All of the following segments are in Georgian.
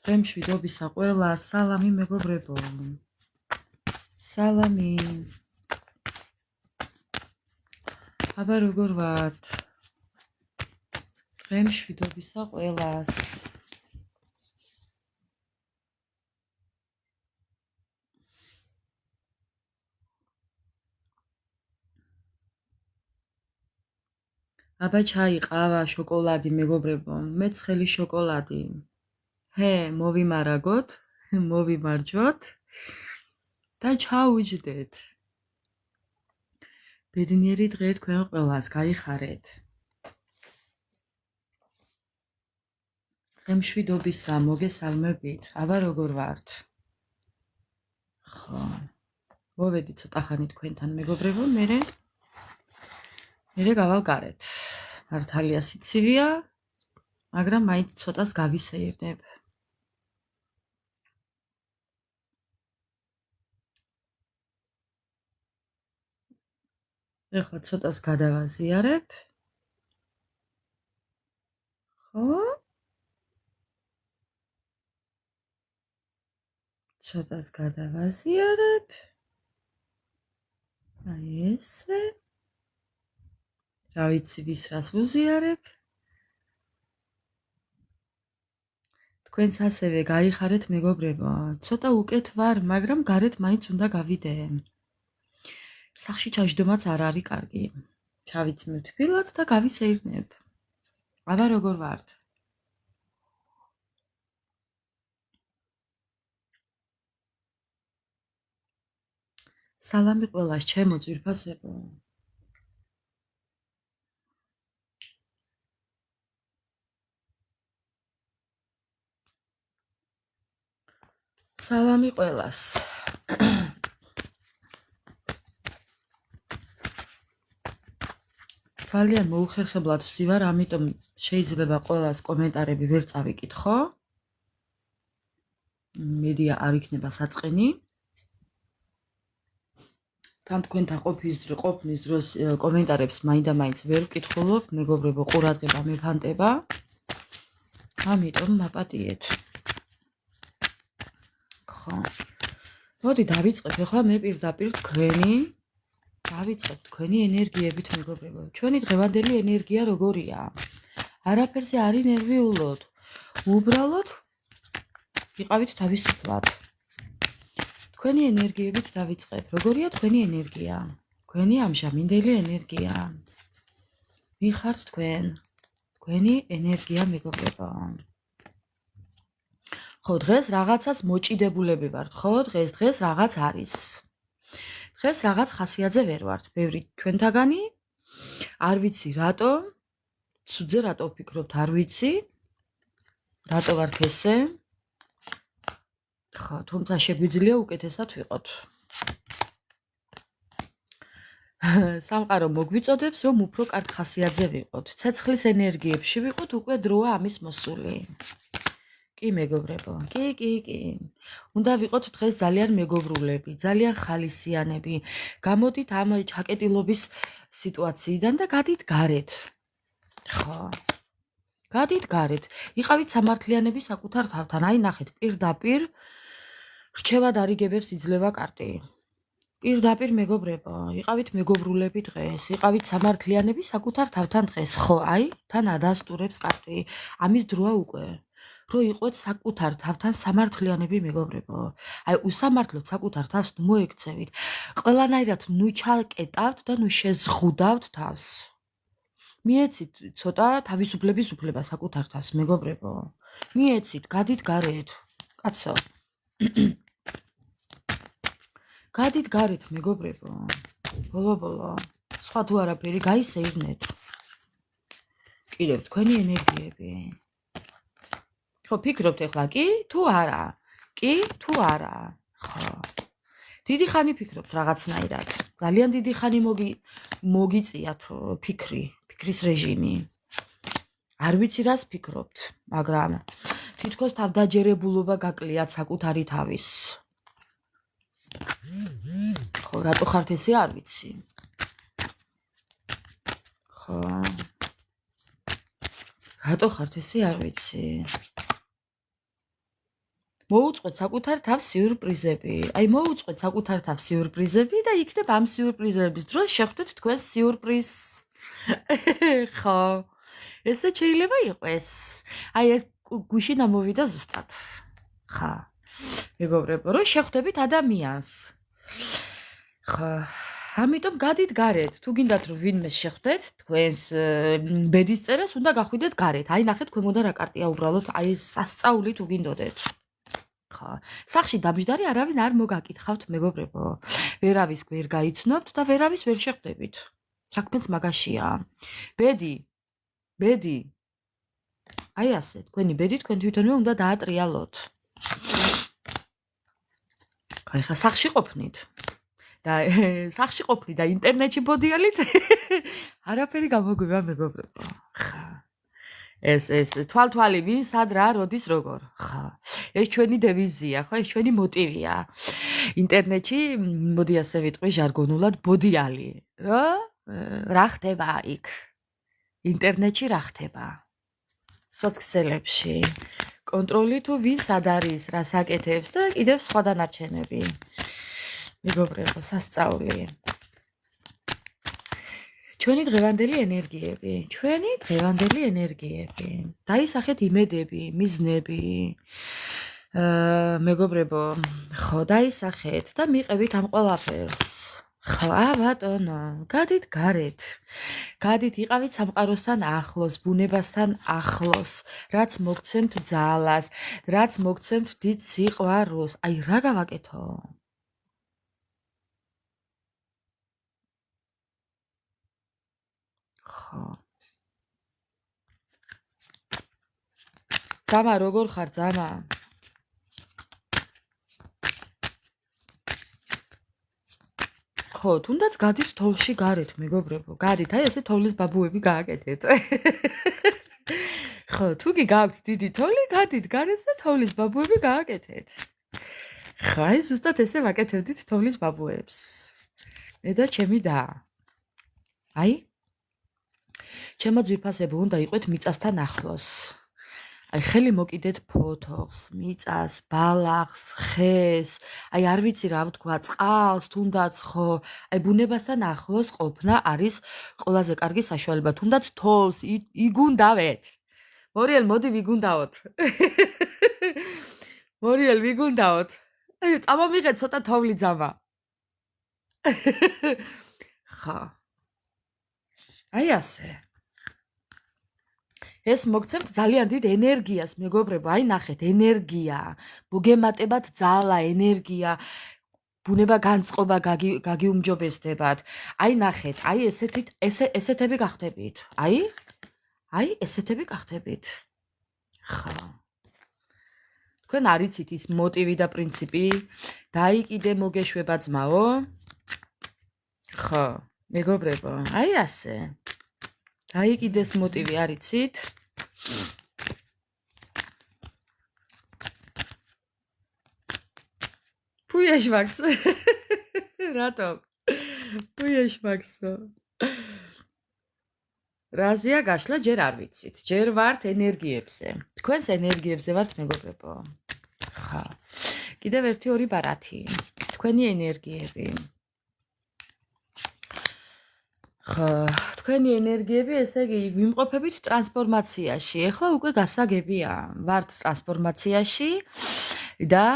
დღემშვიდობისა ყველა, სალამი მეგობრებო. სალამი. აბა როგორ ვართ? დღემშვიდობისა ყველას. აბა ჩაი, ყავა, შოკოლადი მეგობრებო, მეც ხელი შოკოლადი. ჰე, მოვიმარაგოთ, მოვიმარჯვოთ და ჩაუჯდეთ. ბედნიერი დღე თქვენ ყველას, გაიხარეთ. დღემშვიდობისა მოგესალმებით. აბა როგორ ვართ? ხო. მოვედი ცოტა ხანი თქვენთან მეგობრებო, მერე გავალგარეთ. მართალია სიცივია, მაგრამ მაინც ცოტას გავისეირნებ. ეხლა ცოტას გადავაზიარებ. ხო? ცოტას გადავაზიარებ. აი ესე. რა ვიცი ვის რას ვუზიარებ. თქვენც ასევე გაიხარეთ მეგობრებო. ცოტა უკეთ ვარ, მაგრამ გარეთ მაინც უნდა გავიდე. სახში ჩაჯდომაც არ არის კარგი. ჩავიცმევ თბილად და გავისეირნებ. აბა როგორ ვართ? სალამი ყველას, ჩემო ძვირფასებო. სალამი ყველას. ძალიან მოუხერხებლად ვსივარ, ამიტომ შეიძლება ყველას კომენტარები ვერ წავიკითხო. მედია არ იქნება საწყენი. თან თქვენთან ყოფნის დროს კომენტარებს მაინდა-მაინც ვერ ვკითხულობ, მეგობრებო, ყურადღება მეფანტება. ამიტომ მაპატიეთ. ხო. მოდი დავიწყებ ახლა მე პირდაპირ დავიწყებ თქვენი ენერგიებით მეგობრებო. ჩვენი დღევანდელი ენერგია როგორია? არაფერზე არ ინერვიულოთ. უბრალოდ იყავით თავისუფლად. თქვენი ენერგიებით დავიწყებ. როგორია თქვენი ენერგია? თქვენი ამჟამინდელი ენერგია. ვიხართ თქვენ? თქვენი ენერგია მეგობრებო. ხო, დღეს რაღაცას მოჭიდებულები ვართ, ხო? დღეს რაღაც არის. დღეს რაღაც ხასიათზე ვერ ვართ. ბევრი თქვენთაგანი არ ვიცი რატო, ცუდზე რატო ვფიქრობთ, არ ვიცი. რატო ვართ ესე? ხო, თუმცა შეგვიძლია უკეთესად ვიყოთ. სამყარო მოგვიწოდებს, რომ უფრო კარგ ხასიათზე ვიყოთ. ცეცხლის ენერგიებში ვიყოთ, უკვე დროა ამის მოსული. კი მეგობრებო, კი. უნდა ვიყოთ დღეს ძალიან მეგობრულები, ძალიან ხალისიანები. გამოდით ამ ჩაკეტილობის სიტუაციიდან და გადით გარეთ. ხო. გადით გარეთ. იყავით სამართლიანები საკუთარ თავთან. აი ნახეთ, პირდაპირ რჩევად არიგებებს იძლევა კარტი. პირდაპირ მეგობრებო, იყავით მეგობრულები დღეს, იყავით სამართლიანები საკუთარ თავთან დღეს. ხო, აი, თან ადასტურებს კარტი. ამის დროა უკვე. რო იყოთ საკუთარ თავთან სამართლიანები მეგობრებო. აი უსამართლოდ საკუთარ თავს ნუ მოექცევით. ყველანაირად ნუ ჩაკეტავთ და ნუ შეზღუდავთ თავს. მიეცით ცოტა თავისუფლების უფლება საკუთარ თავს მეგობრებო. მიეცით, გადით გარეთ. კაცო. გადით გარეთ მეგობრებო. ბოლო. სხვა თუ არაფერი გაისეირნეთ. კიდევ თქვენი ენერგიები. ხო, ფიქრობთ ახლა კი თუ არა? კი თუ არა? ხო. დიდი ხანი ფიქრობთ რაღაცნაირად. ძალიან დიდი ხანი მოგიწიათ ფიქრის რეჟიმი. არ ვიცი რას ფიქრობთ, მაგრამ თითქოს თავდაჯერებულობა გაკლიათ საკუთარი თავის. ხო, რატო ხართ ესე არ ვიცი. ხო. რატო ხართ ესე არ ვიცი. მოუწყვეთ საკუთარ თავს სიურპრიზები. აი მოუწყვეთ საკუთარ თავს სიურპრიზები და იქნებ ამ სიურპრიზების დროს შეხვდეთ თქვენს სიურპრიზს. ხო. ესე შეიძლება იყოს. აი ეს გუშინ ამოვიდა ზუსტად. ხა. მეგობრებო, რომ შეხვდებით ადამიანს. ხა. ამიტომ გადით გარეთ. თუ გინდათ რომ ვინმე შეხვდეთ, თქვენს ბედის წერას უნდა გახვიდეთ გარეთ. აი ნახეთ ქვემოდან რა კარტია უბრალოდ, აი სასწაული თუ გინდოდეთ. ხა. სახში დამჯდარი არავინ არ მოგაკითხავთ, მეგობრებო. ვერავის ვერ გაიცნობთ და ვერავის ვერ შეხვდებით. საქმეც მაგაშია. ბედი. აი ასე, თქვენი ბედი თქვენ თვითონვე უნდა დაატრიალოთ. აი ხა სახში ყოფნით. და სახში ყოფნით და ინტერნეტში ბოდიალით. არაფერი გამოგვივა, მეგობრებო. ხა. ეს თვალთვალი ვინ სად რა როდის როგორ. ხა. ეს ჩვენი დევიზია, ხო, ეს ჩვენი მოტივია. ინტერნეტში მოდი ასე ვიტყვი ჟარგონულად ბოდიალი. რა ხდება იქ? ინტერნეტში რა ხდება? სოციალებში კონტროლი თუ ვინ სად არის, რა საკეთებს და კიდევ სხვა დანარჩენები. მეგობრებო, სასწაული. ჩვენი დღევანდელი ენერგიები. დაისახეთ იმედები, მიზნები. მეგობრებო, ხო, დაისახეთ და მიყევით ამ ყველაფერს. ხო, ბატონო, გადით გარეთ. გადით იყავით სამყაროსთან ახლოს, ბუნებასთან ახლოს, რაც მოგცემთ ძალას, რაც მოგცემთ დიდ სიყვარულს. აი რა გავაკეთო? ხო. ძამა როგორ ხარ, ძამა? ხო, თუნდაც გადით თოლში გარეთ, მეგობრებო. გადით, აი ესე თოლის ბაბუები გააკეთეთ. ხო, თუ კი გაქვთ დიდი თოლი, გადით გარეთ და თოლის ბაბუები გააკეთეთ. ხო, აი ზუსტად ესე ვაკეთებდით თოლის ბაბუებს. მე და ჩემი და. აი ჩემო ძვირფასებო უნდა იყვეთ მიწასთან ახლოს. აი ხელი მოკიდეთ ფოთოს, მიწას, ბალახს, ხეს, აი არ ვიცი რა ვთქვა, წყალს, თუნდაც ხო, აი ბუნებასთან ახლოს ყოფნა არის ყველაზე კარგი საშუალება, თუნდაც თოლს იგუნდავეთ. მორიელ, მოდი ვიგუნდაოთ. მორიელ, ვიგუნდაოთ. აი წამომიღეთ ცოტა თოვლი ძამა. ხა. აი ასე. ეს მოგცემთ ძალიან დიდ ენერგიას, მეგობრებო, აი ნახეთ, ენერგია, მოგემატებათ ძალა, ენერგია, ბუნება განწყობა გაგიუმჯობესდებათ. აი ნახეთ, აი ესეთები გახდებით. აი ესეთები გახდებით. ხა. თქვენ არიცით ის მოტივი და პრინციპი, დაიკიდე მოგეშვება ძმაო. ხო, მეგობრებო, აი ასე. დაიკიდეს მოტივი არიცით? პუიეშმაქს. რატომ? პუიეშმაქსო. რაზია გაშლა ჯერ არ ვიცით. ჯერ ვართ ენერგიებზე. თქვენს ენერგიებზე ვართ, მეგობრებო. ხა. კიდევ 1-2 ბარათი. თქვენი ენერგიები. ხა, თქვენი ენერგიები, ესე იგი, ვიმყოფებით ტრანსფორმაციაში. ეხლა უკვე გასაგებია, ვართ ტრანსფორმაციაში და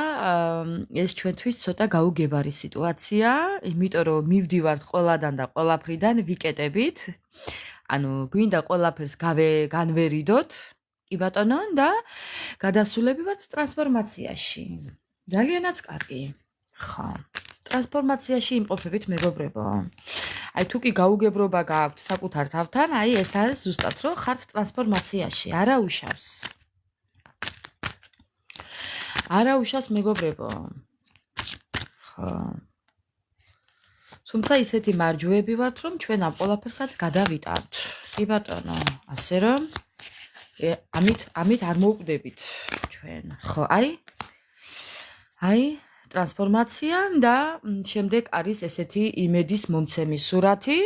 ეს ჩვენთვის ცოტა გაუგებარი სიტუაცია, იმიტომ რომ მივდივართ ყველადან და ყველაფრიდან ვიკეტებით. ანუ გვინდა ყველაფერს განვერიდოთ, კი ბატონო, და გადასულები ვართ ტრანსფორმაციაში. ძალიანაც კარგი. ხო. ტრანსფორმაციაში იმყოფებით, მეგობრებო. აი თუ კი გაუგებრობა გააქვთ საკუთარ თავთან, აი ეს არის ზუსტად რომ ხართ ტრანსფორმაციაში, არა უშავს. არა უშავს, მეგობრებო. ხო. თუმცა ისეთი მარჯვეები ვართ, რომ ჩვენ ამ ყველაფერსაც გადავიტანთ. კი ბატონო, ასე რომ ამით არ მოვკვდებით ჩვენ. ხო, აი ტრანსფორმაცია და შემდეგ არის ესეთი იმედის მომცემი სურათი.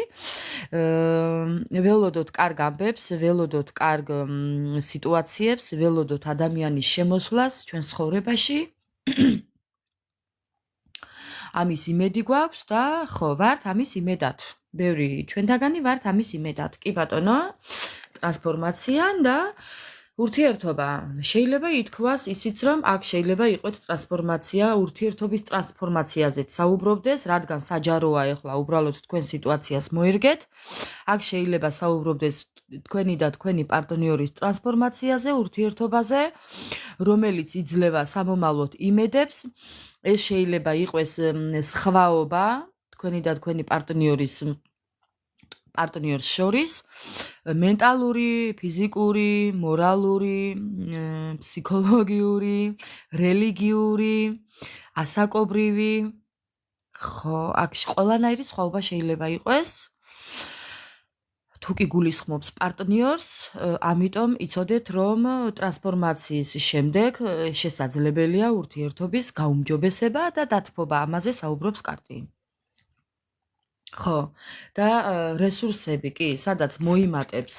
ველოდოთ კარგ ამბებს, ველოდოთ კარგ სიტუაციებს, ველოდოთ ადამიანის შემოსვლას ჩვენ ცხოვრებაში. ამის იმედი გვაქვს და ხო, ვართ ამის იმედად. ბევრი ჩვენთაგანი ვართ ამის იმედად. კი ბატონო, ტრანსფორმაცია და ურთიერთობა. შეიძლება ითქვას ისიც, რომ აქ შეიძლება იყოს ტრანსფორმაცია, ურთიერთობის ტრანსფორმაციაზეც საუბრობდეს, რადგან საჯაროა ეხლა უბრალოდ თქვენ სიტუაციას მოერგეთ. აქ შეიძლება საუბრობდეს თქვენი და თქვენი პარტნიორის ტრანსფორმაციაზე, ურთიერთობაზე, რომელიც იძლევა სამომავლოდ იმედებს. ეს შეიძლება იყოს სხვაობა თქვენი და თქვენი პარტნიორის შორის, მენტალური, ფიზიკური, მორალური, ფსიქოლოგიური, რელიგიური, ასაკობრივი. ხო, აქ ყველანაირი სხვაობა შეიძლება იყოს. თუ კი გულისხმობს პარტნიორს, ამიტომ იცოდეთ, რომ ტრანსფორმაციის შემდეგ შესაძლებელია ურთიერთობის გაუმჯობესება და დათბობა. ამაზე საუბრობს კარტი. ხო, და რესურსები კი, სადაც მოიმატებს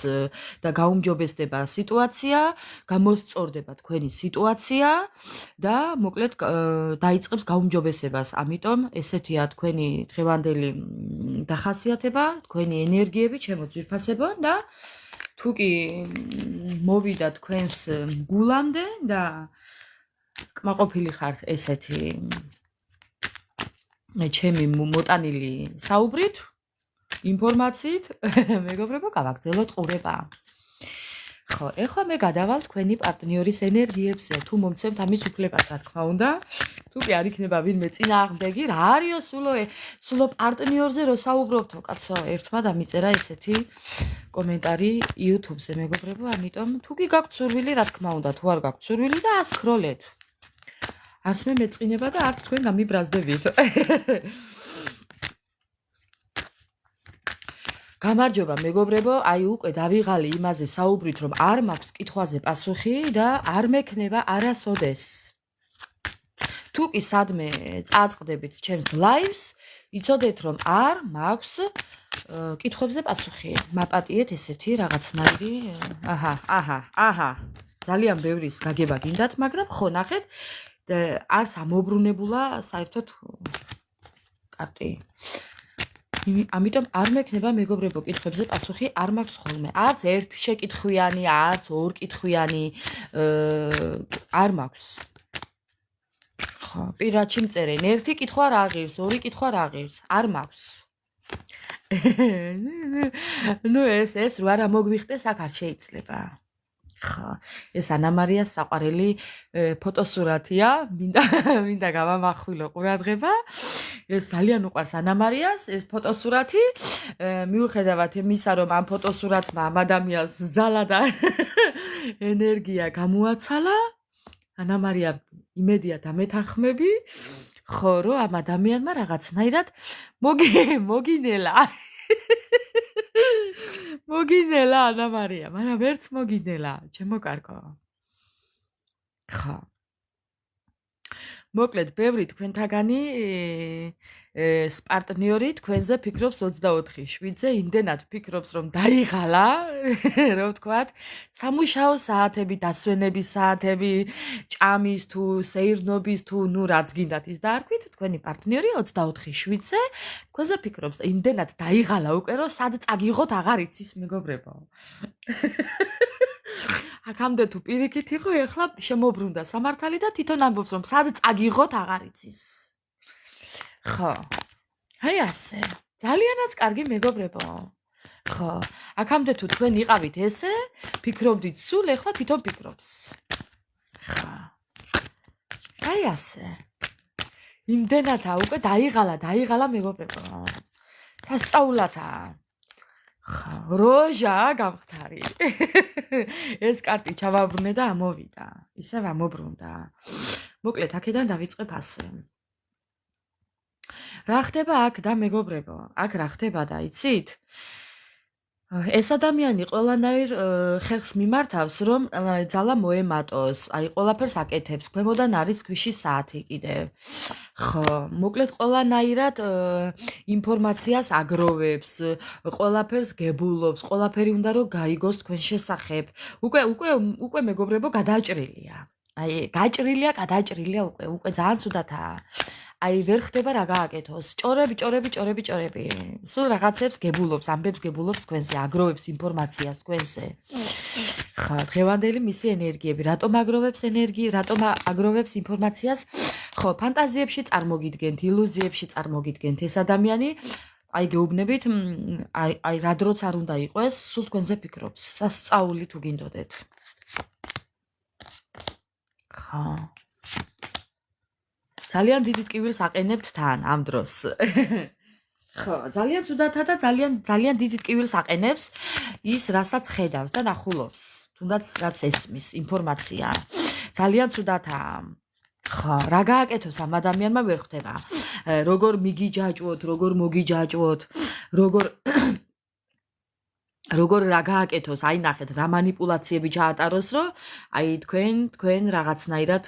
და გაუმჯობესდება სიტუაცია, გამოსწორდება თქვენი სიტუაცია და მოკლედ დაიწყებს გაუმჯობესებას. ამიტომ ესეთია თქვენი დღევანდელი დახასიათება, თქვენი ენერგიები, ჩემო ძვირფასებო და თუ კი მოვიდა თქვენს გულამდე და კმაყოფილი ხართ ესეთი ჩემი მოტანილი საუბრით, ინფორმაციით, მეგობრებო, გავაგრძელოთ ყურება. ხო, ეხლა მე გადავალ თქვენი პარტნიორის ენერგიებზე, თუ მომცემთ ამის უფლებას, რა თქმა უნდა. თუ კი არ იქნება ვინმე წინააღმდეგი, რა არისო სულო პარტნიორზე რო საუბრობთო, კაცო, ერთმა დამიწერა ესეთი კომენტარი YouTube-ზე, მეგობრებო, ამიტომ თუ კი გაქვთ სურვილი, რა თქმა უნდა, თუ არ გაქვთ სურვილი და ასკროლეთ. არც მე მეწყინება და არც თქვენ გამიბრაზდებით. გამარჯობა მეგობრებო, აი უკვე დავიღალი იმაზე საუბრით, რომ არ მაქვს კითხვაზე პასუხი და არ მექნება არასოდეს. თუ კი სადმე წაწყდებით ჩემს live-ს, იცოდეთ, რომ არ მაქვს კითხვებზე პასუხი. მაპატიეთ ესეთი რაღაცნაირი, აჰა. ძალიან ბევრის გაგება გინდათ, მაგრამ ხო ნახეთ, არც ამობრუნებულა საერთოდ კარტი. ამიტომ არ მექნება მეგობრებო კითხვებზე პასუხი, არ მაქვს ხოლმე. არც ერთ შეკითხვიანი, არც ორ კითხვიანი არ მაქვს. ხო, პირადში მწერენ, ერთი კითხვა რა ღირს, ორი კითხვა რა ღირს, არ მაქვს. ნუ ეს რა არ მოგვიხდეს, აქ არ შეიძლება. ხო, ეს ანა მარიას საყვარელი ფოტოსურათია, მინდა გავამახვილო ყურადღება. ეს ძალიან უყვარს ანა მარიას ეს ფოტოსურათი. მიუხედავად იმისა, რომ ამ ფოტოსურათმა ამ ადამიანს ძალა და ენერგია გამოაცალა, ანა მარია იმედია დამეთანხმები, ხო, რომ ამ ადამიანმა რაღაცნაირად მოგინელა. მოგინელა ანა მარია, მაგრამ ვერც მოგინელა, ჩემო კარგო. ხო. მოკლედ, ბევრი თქვენთაგანი პარტნიორი თქვენზე ფიქრობს 24/7-ზე, იმდენად ფიქრობს, რომ დაიღალა, რო ვთქვათ, სამუშაო საათები, დასვენების საათები, ჭამის თუ სეირნობის თუ ნუ რაც გინდათ ის დაარქვით, თქვენი პარტნიორი 24/7-ზე თქვენზე ფიქრობს და იმდენად დაიღალა უკვე, რომ სად წაგიღოთ აღარ იცის, მეგობრებო. აქამდე თუ პირიქით იყო, ეხლა შემოbrunდა სამართალი და თვითონ ამბობს, რომ სად წაგიღოთ აღარ იცის. ხო. აი ასე. ძალიანაც კარგი მეგობრებო. ხო. აქამდე თუ თქვენ იყავით ესე, ფიქრობდით სულ, ეხლა თვითონ ფიქრობს. ხო. აი ასე. იმდენადა უკვე დაიღალა მეგობრებო. სასწაულათაა. როჟა გამختარი. ეს კარტი ჩავაბრუნე და ამოვიდა. ისევ ამობრუნდა. მოკლედ აქედან დავიწყებ ასე. რა ხდება აქ და მეგობრებო? აქ რა ხდება და იცით? ეს ადამიანი ყველანაირ ხერხს მიმართავს, რომ ძალა მოემატოს, აი ყველაფერს აკეთებს, ქვემოდან არის ქვიშის საათი კიდევ. ხო, მოკლედ ყველანაირად ინფორმაციას აგროვებს, ყველაფერს გებულობს, ყველაფერი უნდა რომ გაიგოს თქვენ შესახებ. უკვე მეგობრებო გადაჭრილია. აი გაჭრილია, გადაჭრილია უკვე ძალიან ცუდათაა. აი ვერ ხდება რა გააკეთოს. ჭორები. სულ რაღაცებს გებულობს, ამბებს გებულობს თქვენზე, აგროვებს ინფორმაციას თქვენზე. ხა, დღევანდელი მისი ენერგიები, რატომ აგროვებს ინფორმაციას? ხო, ფანტაზიებში წარმოგიდგენთ, ილუზიებში წარმოგიდგენთ ეს ადამიანი, აი გეუბნებით, აი რა დროც არ უნდა იყოს, სულ თქვენზე ფიქრობს, სასწაული თუ გინდოდეთ. ხა. ძალიან დიდი ტკივილს აყენებთ თან ამ დროს. ხო, ძალიან ცუდათა და ძალიან დიდი ტკივილს აყენებს ის, რასაც ხედავს და ნახულობს, თუნდაც რაც ესმის ინფორმაცია. ძალიან ცუდათაა. ხო, რა გააკეთოს ამ ადამიანმა ვერ ხვდება. როგორ მიგიჯაჭვოთ, როგორ მოგიჯაჭვოთ, როგორ რა გააკეთოს, აი ნახეთ, რა манипуляციები ჩაატაროს, რომ აი თქვენ რაღაცნაირად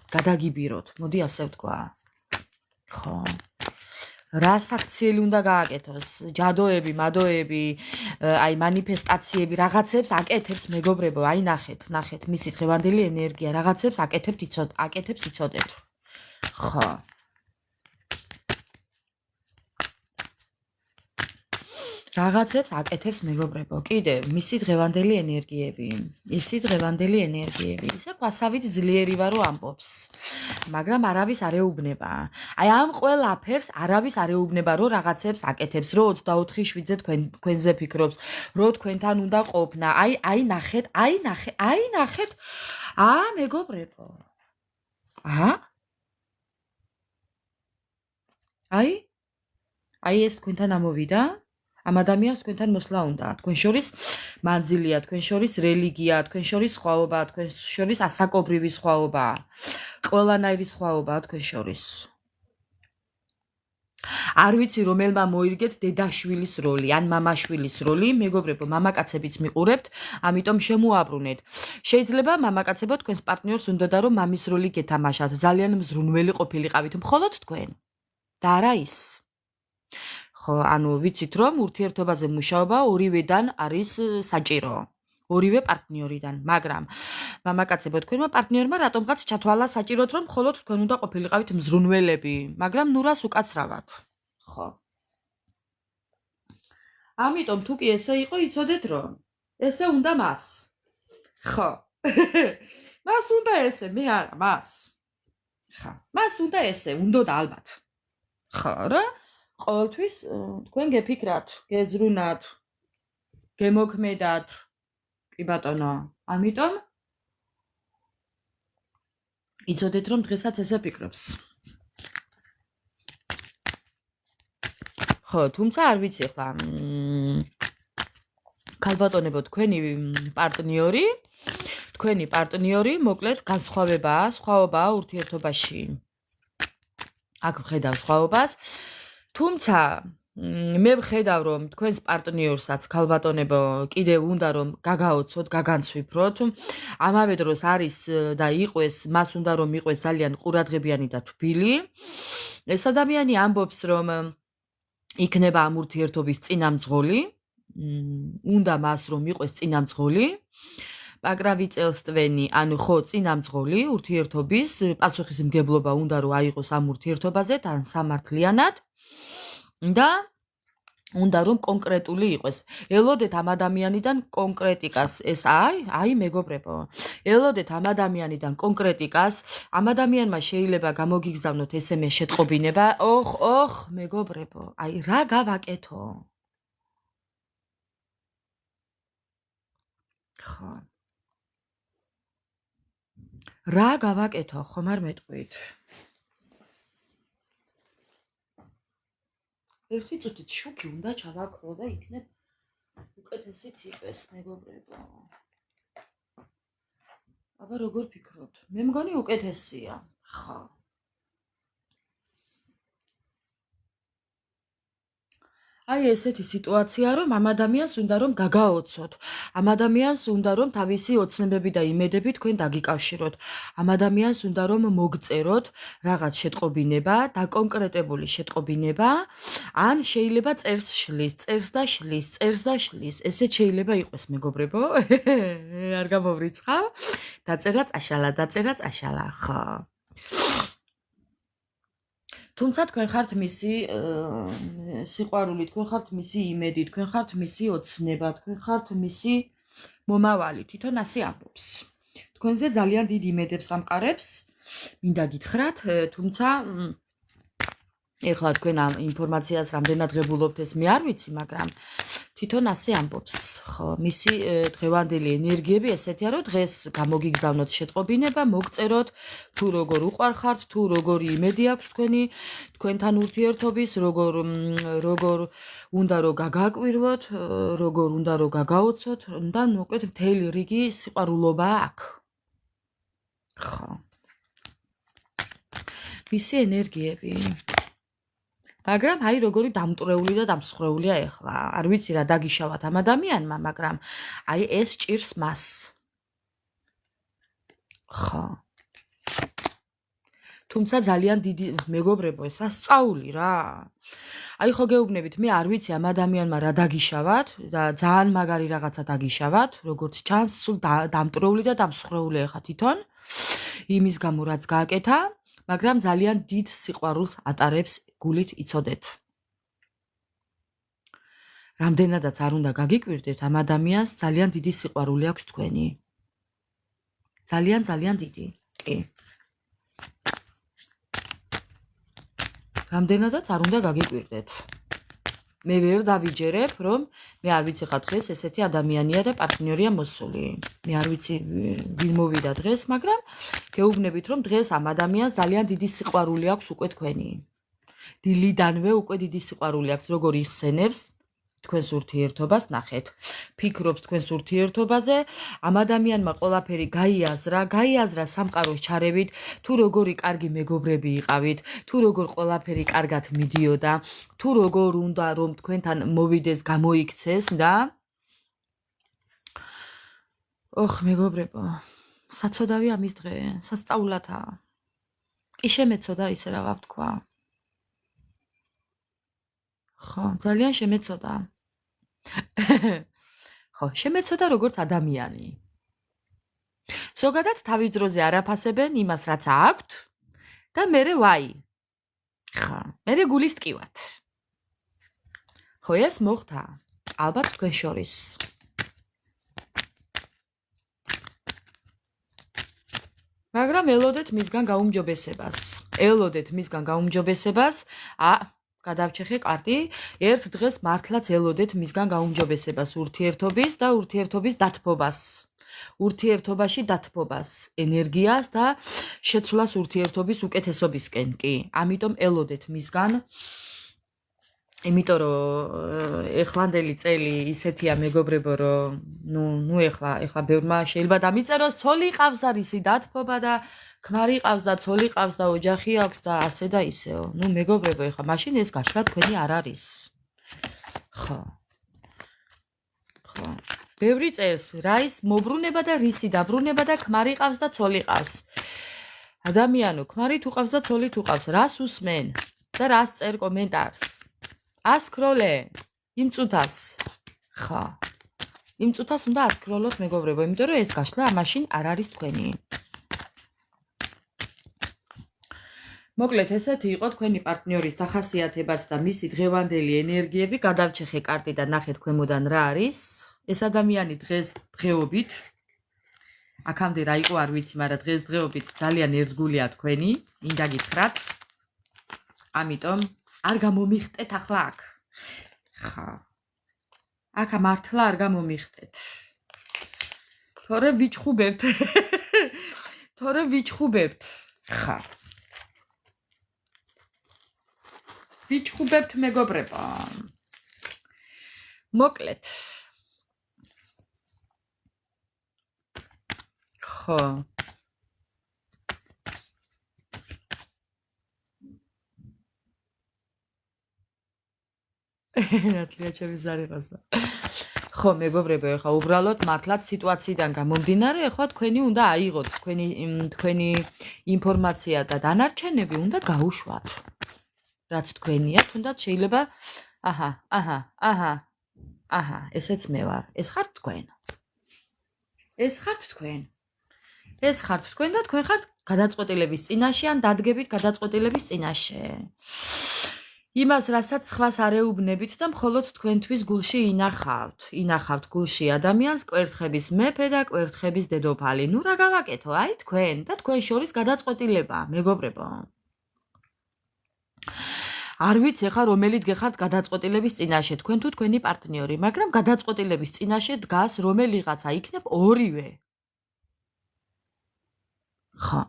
გადაგიბიროთ. მოდი ასე ვთქვა. ხო. რა საქციელი უნდა გააკეთოს? ჯადოები, მადოები, აი манифестაციები, რაღაცებს აკეთებს მეგობრებო, აი ნახეთ, მისი დღევანდელი ენერგია, რაღაცებს აკეთებს იცოდეთ. ხო. რაღაცებს აკეთებს მეგობრებო. კიდე მისი დღევანდელი ენერგიები. ისე ფასავით ძლიერი ვარო ამბობს. მაგრამ არავის არ ეუბნება. აი ამ ყველაფერს არავის არ ეუბნება, რომ რაღაცებს აკეთებს, რომ 24/7-ზე თქვენზე ფიქრობს, რომ თქვენთან უნდა ყოფნა. აი ნახეთ. მეგობრებო. აი ეს თქვენთან ამოვიდა. ამ ადამიანს თქვენთან მოსვლა უნდა. თქვენ შორის მანძილია, თქვენ შორის რელიგია, თქვენ შორის სხვაობა, თქვენ შორის ასაკობრივი სხვაობა, ყველანაირი სხვაობა თქვენ შორის. არ ვიცი რომელმა მოირგეთ დედაშვილის როლი ან მამაშვილის როლი, მეგობრებო, მამაკაცებიც მიყურებთ, ამიტომ შემოაბრუნეთ. შეიძლება მამაკაცებო თქვენს პარტნიორს უნდოდა რომ მამის როლი გეთამაშათ, ძალიან მზრუნველი ყოფილიყავით, მხოლოდ თქვენ. და არა ის. ხო, ანუ ვიცით რომ ურთიერთობაზე მუშაობა ორივედან არის საჭირო. ორივე პარტნიორიდან, მაგრამ მამაკაცებო თქვენმა პარტნიორმა რატომღაც ჩათვალა საჭიროდ რომ მხოლოდ თქვენ უნდა ყოფილიყავით მზრუნველები, მაგრამ ნურას უკაცრავად. ხო. ამიტომ თუ კი ესე იყო, იცოდეთ რომ ესე უნდა მას. ხო. მას უნდა ესე, მე არა, მას. ხა, მას უნდა ესე, უნდოდა ალბათ. ხო, რა? ყოველთვის თქვენ გეფიქრათ, გეზრუნათ, გემოქმედათ. კი ბატონო, ამიტომ იცოდეთ რომ დღესაც ესე ფიქრობს. ხო, თუმცა არ ვიცი ახლა ქალბატონებო თქვენი პარტნიორი მოკლედ განსხვავებაა, სხვაობაა ურთიერთობაში. აქ ვხედავ სხვაობას. თუმცა მე ვხედავ რომ თქვენს პარტნიორსაც ქალბატონებო კიდევ უნდა რომ გაგაოცოთ, გაგანცვიფროთ. ამავე დროს არის და იყოს, მას უნდა რომ იყოს ძალიან ყურადღებიანი და თბილი. ეს ადამიანი ამბობს რომ იქნება ამ ურთიერთობის წინამძღოლი. უნდა მას რომ იყოს წინამძღოლი. პაკრავი წელსტვენი, ანუ ხო წინამძღოლი ურთიერთობის, პასუხისმგებლობა უნდა რომ აიღოს ამ ურთიერთობაზე თან სამართლიანად. და უნდა რომ კონკრეტული იყოს. ელოდეთ ამ ადამიანიდან კონკრეტიკას. ეს აი მეგობრებო. ელოდეთ ამ ადამიანიდან კონკრეტიკას. ამ ადამიანმა შეიძლება გამოგიგზავნოთ SMS შეტყობინება. ოხ, მეგობრებო. აი რა გავაკეთო? ხო. რა გავაკეთო, ხომ არ მეტყვით? ერთი წუთით შუქი უნდა ჩავაქრო და იქნებ უკეთესიც იყოს, მეგობრებო. აბა როგორ ფიქრობთ? მე მგონი უკეთესია. ხო. აი ესეთი სიტუაცია, რომ ამ ადამიანს უნდა რომ გაგაოცოთ. ამ ადამიანს უნდა რომ თავისი ოცნებები და იმედები თქვენ დაგიკავშიროთ. ამ ადამიანს უნდა რომ მოგწეროთ რაღაც შეტყობინება, დაკონკრეტებული შეტყობინება, ან შეიძლება წერს შლის, წერს და შლის, წერს და შლის. ესეც შეიძლება იყოს, მეგობრებო. არ გამოვრიცხავ? დაწერა წაშალა, დაწერა წაშალა, ხო. თუმცა თქვენ ხართ მისი სიყვარული, თქვენ ხართ მისი იმედი, თქვენ ხართ მისი ოცნება, თქვენ ხართ მისი მომავალი, თვითონ ასე ამბობს. თქვენზე ძალიან დიდ იმედებს ამყარებს, მინდა გითხრათ, თუმცა ეხლა თქვენ ამ ინფორმაციას რამდენად ღებულობთ ეს მე არ ვიცი, მაგრამ თვითონ ასე ამბობს, ხო, მისი დღევანდელი ენერგიები ესეთია, რომ დღეს გამოგიგზავნოთ შეტყობინება, მოგწეროთ თუ როგორ უყვარხართ, თუ როგორი იმედი აქვს თქვენთან ურთიერთობის, როგორ უნდა რომ გაგაკვირვოთ, როგორ უნდა რომ გაგაოცოთ და მოკლედ მთელი რიგი სიყვარულობა აქვს. ხო. მისი ენერგიები მაგრამ აი როგორი დამტვრეული და დამსხრეულია ეხლა. არ ვიცი რა დაგიშავათ ამ ადამიანმა, მაგრამ აი ეს ჭირს მას. ხო. თუმცა ძალიან დიდი მეგობრებო, ეს ასწაული რა. აი ხო გეუბნებით, მე არ ვიცი ამ ადამიანმა რა დაგიშავათ და ძალიან მაგარი რაღაცა დაგიშავათ, როგორც ჩანს, სულ დამტვრეული და დამსხრეული ეხა თვითონ. იმის გამო რაც გააკეთა, მაგრამ ძალიან დიდ სიყვარულს ატარებს გულით იცოდეთ. რამდენადაც არ უნდა გაგიკვირდეთ, ამ ადამიანს ძალიან დიდი სიყვარული აქვს თქვენი. ძალიან დიდი. კი. რამდენადაც არ უნდა გაგიკვირდეთ. მე ვერ დავიჯერებ, რომ მე არ ვიცი ხა დღეს ესეთი ადამიანია და პარტნიორია მოსული. მე არ ვიცი ვინ მოვიდა დღეს, მაგრამ გეუბნებით, რომ დღეს ამ ადამიანს ძალიან დიდი სიყვარული აქვს უკვე თქვენი. დილიდანვე უკვე დიდი სიყვარული აქვს, როგორ იხსენებს თქვენს ურთიერთობას, ნახეთ. ფიქრობს თქვენს ურთიერთობაზე, ამ ადამიანმა ყველაფერი გაიაზრა სამყაროს ჩარევით, თუ როგორი კარგი მეგობრები იყავით, თუ როგორ ყველაფერი კარგად მიდიოდა, თუ როგორ უნდა რომ თქვენთან მოვიდეს, გამოიქცეს და ოხ, მეგობრებო, საცოდავი ამის დღე, სასწაულათა. კი შემეცოდა ისე რა ვთქვა. ხო, ძალიან შემეცოდა. ხო, შემეცოდა როგორც ადამიანი. ზოგადად თავის დროზე არაფასებენ იმას, რაც აქვთ და მერე ვაი. ხო, მერე გულის ტკივათ. ხო, ეს მოხდა ალბათ თქვენ შორის. მაგრამ ელოდეთ მისგან გაუმჯობესებას. გადავჩეხე კარტი, ერთ დღეს მართლაც ელოდეთ მისგან გაუმჯობესებას ურთიერთობის და ურთიერთობის დათბობას. ურთიერთობაში დათბობას, ენერგიას და შეცვლას ურთიერთობის უკეთესობისკენ, კი. ამიტომ ელოდეთ მისგან. იმიტომ რომ ეხლანდელი წელი ისეთია მეგობრებო, რომ ნუ ეხლა ბევრმა შეიძლება დამიწეროს, ცოლი ყავს და რისი დათბობა და ქმარი ყავს და ცოლი ყავს და ოჯახი აქვს და ასე და ისეო. ნუ მეგობრებო, ეხლა მაშინ ეს გაშლა თქვენი არ არის. ხო. ბევრი წერს, რა ის მობრუნება და რისი დაბრუნება და ქმარი ყავს და ცოლი ყავს. ადამიანო, ქმარი თუ ყავს და ცოლი თუ ყავს, რას უსმენ და რას წერ კომენტარს? ასკროლე იმ წუთას. ხო. იმ წუთას უნდა ასკროლოთ მეგობრებო, იმიტომ რომ ეს გაშლა მაშინ არ არის თქვენი. მოკლედ ესეთი იყო თქვენი პარტნიორის დახასიათებაც და მისი დღევანდელი ენერგიები. გადავჩეხე კარტი და ნახეთ ქვემოდან რა არის. ეს ადამიანი დღეობით აქამდე რა იყო არ ვიცი, მაგრამ დღეობით ძალიან ერთგულია თქვენი, მინდა გითხრათ. ამიტომ არ გამომიხტეთ ახლა აქ. ხა. აქ მართლა არ გამომიხტეთ. თორე ვიჩხუბებთ. ხა. ვიჩხუბებთ მეგობრებო. მოკლედ. ხო. ნათლია ჩემი ზარიღასა. ხო, მეგობრებო, ეხლა უბრალოდ მართლაც სიტუაციიდან გამომდინარე, ეხლა თქვენი უნდა აიღოთ, თქვენი ინფორმაცია და დანარჩენები უნდა გაუშვათ. რაც თქვენია, თუნდაც შეიძლება აჰა, ესეც მე ვარ. ეს ხართ თქვენ. ეს ხართ თქვენ და თქვენ ხართ გადაწყვეტილების წინაშე ან დადგებით გადაწყვეტილების წინაშე. იმას, რასაც სხვას არ ეუბნებით და მხოლოდ თქვენთვის გულში ინახავთ გულში ადამიანს, კვერთხების მეფე და კვერთხების დედოფალი. ნუ რა გავაკეთო, აი თქვენ და თქვენ შორის გადაწყვეტილება, მეგობრებო. არ ვიცი ხა რომელიც გეხართ გადაწყვეტილების წინაშე, თქვენ თუ თქვენი პარტნიორი, მაგრამ გადაწყვეტილების წინაშე დგას რომელიღაცა იქნებ ორივე. ხო,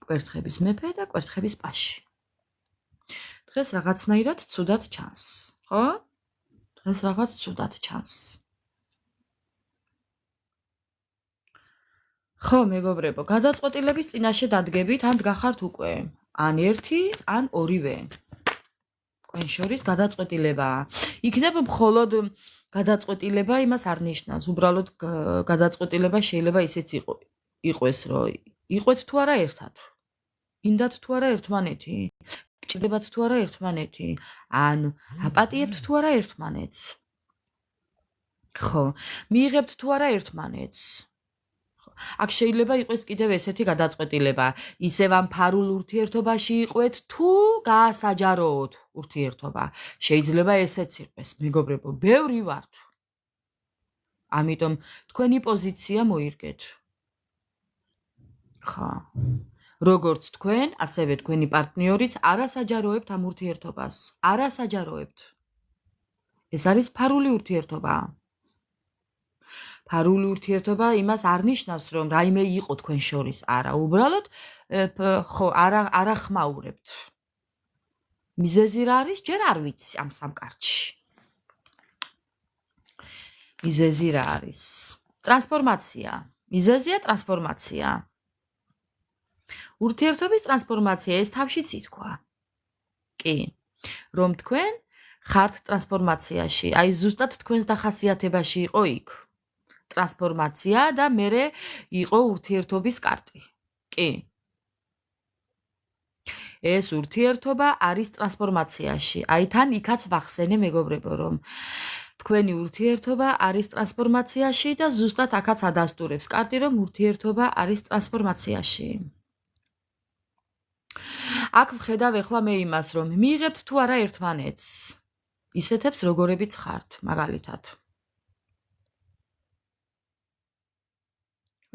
კვერთხების მეფე და კვერთხების პაში. დღეს რაღაცნაირად ცუდად ჩანს, ხო? დღეს რაღაც ცუდად ჩანს. ხო, მეგობრებო, გადაწყვეტილების წინაშე დადგებით, ან დგახართ უკვე, ან ერთი, ან ორივე. თქვენ შორის გადაწყვეტილებაა. იქნება მხოლოდ გადაწყვეტილება იმას არ ნიშნავს, უბრალოდ გადაწყვეტილება შეიძლება ისეც იყოს, რომ იყვეთ თუ არა ერთად. გინდათ თუ არა ერთმანეთი, გჭირდებათ თუ არა ერთმანეთი, ან აპატიებთ თუ არა ერთმანეთს. ხო, მიიღებთ თუ არა ერთმანეთს. აქ შეიძლება იყოს კიდევ ესეთი გადაწყვეტილება, ისევ ამ ფარულ ურთიერთობაში იყვეთ თუ გაასაჯაროოთ ურთიერთობა. შეიძლება ესეც იყოს, მეგობრებო, ბევრი ვართ. ამიტომ თქვენი პოზიცია მოირგეთ. ხო. როგორც თქვენ, ასევე თქვენი პარტნიორიც არასაჯაროებთ ამ ურთიერთობას. არასაჯაროებთ. ეს არის ფარული ურთიერთობა. ფარული ურთიერთობა იმას არ ნიშნავს, რომ რაიმე იყო თქვენ შორის, არა, უბრალოდ ხო, არა ხმაურებთ. მიზეზი რა არის? ჯერ არ ვიცი ამ სამკარჩი. მიზეზი რა არის? ტრანსფორმაცია. მიზეზია ტრანსფორმაცია. ურთიერთობის ტრანსფორმაცია ეს თავშიც ითქვა. კი, რომ თქვენ ხართ ტრანსფორმაციაში, აი ზუსტად თქვენს დახასიათებაში იყო იქ. ტრანსფორმაცია და მერე იყო ურთიერთობის კარტი. კი. ეს ურთიერთობა არის ტრანსფორმაციაში. აი თან იქაც ვახსენე მეგობრებო, რომ თქვენი ურთიერთობა არის ტრანსფორმაციაში და ზუსტად აქაც ადასტურებს კარტი, რომ ურთიერთობა არის ტრანსფორმაციაში. აქ ვხედავ ახლა მე იმას, რომ მიიღებთ თუ არა ერთმანეთს. ისეთებს როგორებიც ხართ, მაგალითად.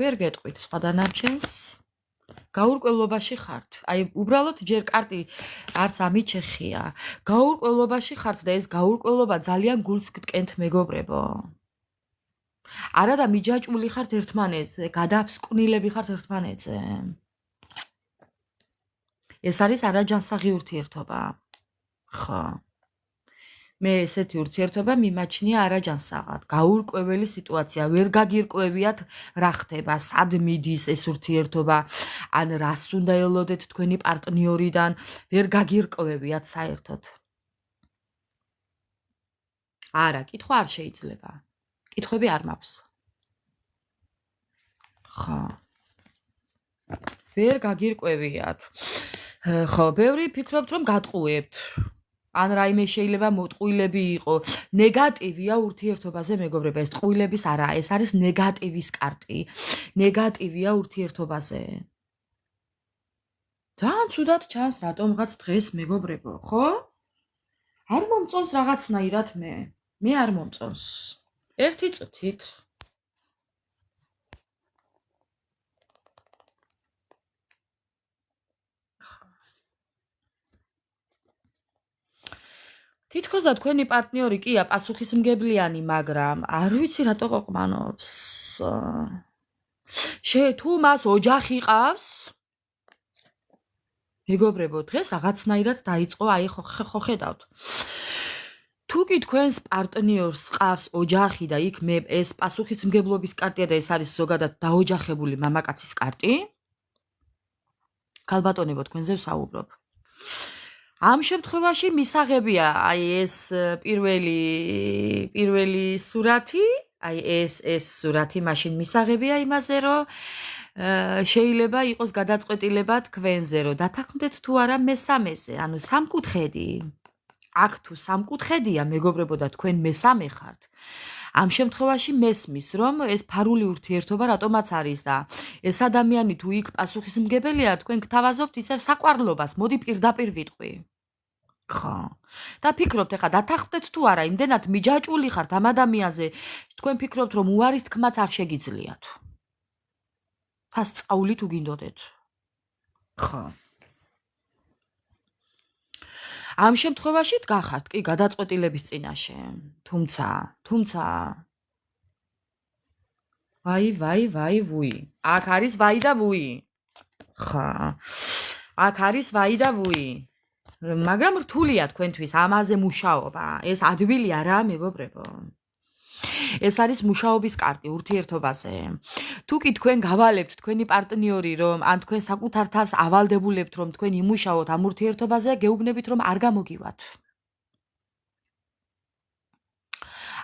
ვერ გეტყვით სხვა დანარჩენს. გაურკვევლობაში ხართ. აი უბრალოდ ჯერ კარტი არც ამიჩეხია. გაურკვევლობაში ხართ და ეს გაურკვევლობა ძალიან გულს გტკენთ მეგობრებო. არა და მიჯაჭვული ხართ ერთმანეთზე, გადაფსკვნილები ხართ ერთმანეთზე. ეს არის არაჯანსაღი ურთიერთობა. ხო. მე ესეთი ურთიერთობა მიმაჩნია არაჯანსაღად. გაურკვეველი სიტუაცია, ვერ გაგირკვევიათ რა ხდება, სად მიდის ეს ურთიერთობა, ან რას უნდა ელოდეთ თქვენი პარტნიორიდან, ვერ გაგირკვევიათ საერთოდ. არა, კითხვა არ შეიძლება. კითხვები არ მაქვს. ხო. ვერ გაგირკვევიათ. ხო, ბევრი ფიქრობთ, რომ გატყუებთ. ან რაიმე შეიძლება მოტყუილები იყო. ნეგატივია ურთიერთობაზე, მეგობრებო, ეს ტყუილების არა, ეს არის ნეგატივის კარტი. ნეგატივია ურთიერთობაზე. ძალიან ცუდად ჩანს რატომღაც დღეს, მეგობრებო, ხო? არ მომწონს რაღაცნაირად მე. მე არ მომწონს. ერთი წუთით. თითქოსა თქვენი პარტნიორი კია პასუხისმგებლიანი, მაგრამ არ ვიცი რატო ყოყმანობს. თუ მას ოჯახი ყავს? მეგობრებო, დღეს რაღაცნაირად დაიწყო, აი ხო ხედავთ. თუ კი თქვენს პარტნიორს ყავს ოჯახი და იქ მე ეს პასუხისმგებლობის კარტია და ეს არის ზოგადად დაოჯახებული მამაკაცის კარტი. ქალბატონებო, თქვენზე ვსაუბრობ. ამ შემთხვევაში მისაღებია აი ეს პირველი სურათი, აი ეს სურათი მაშინ მისაღებია იმაზე, რომ შეიძლება იყოს გადაწყვეტილება თქვენზე, რომ დათანხმდეთ თუ არა მესამეზე, ანუ სამკუთხედი. აქ თუ სამკუთხედია, მეგობრებო და თქვენ მესამე ხართ. ამ შემთხვევაში მესმის, რომ ეს ფარული ურთიერთობა რატომაც არის და ეს ადამიანი თუ იქ პასუხისმგებელია, თქვენ გთავაზობთ ისევ საყვარლობას, მოდი პირდაპირ ვიტყვი. ხო. და ფიქრობთ, ეხლა დათანხმდეთ თუ არა, იმდენად მიჯაჭვული ხართ ამ ადამიანზე, თქვენ ფიქრობთ, რომ უარის თქმაც არ შეგიძლიათ. და სწავლი თუ გინდოდეთ. ხო. ამ შემთხვევაში დგახართ კი გადაწყვეტილების წინაშე. თუმცა ვაი ვუი. აქ არის ვაი და ვუი. ხა. აქ არის ვაი და ვუი. მაგრამ რთულია თქვენთვის ამაზე მუშაობა. ეს ადვილი არაა, მეგობრებო. ეს არის მუშაობის კარტი ურთიერთობაზე. თუ კი თქვენ გავალებთ თქვენი პარტნიორი, რომ ან თქვენ საკუთარ თავს ავალდებულებთ, რომ თქვენ იმუშაოთ ამ ურთიერთობაზე, გეუბნებით, რომ არ გამოგივათ.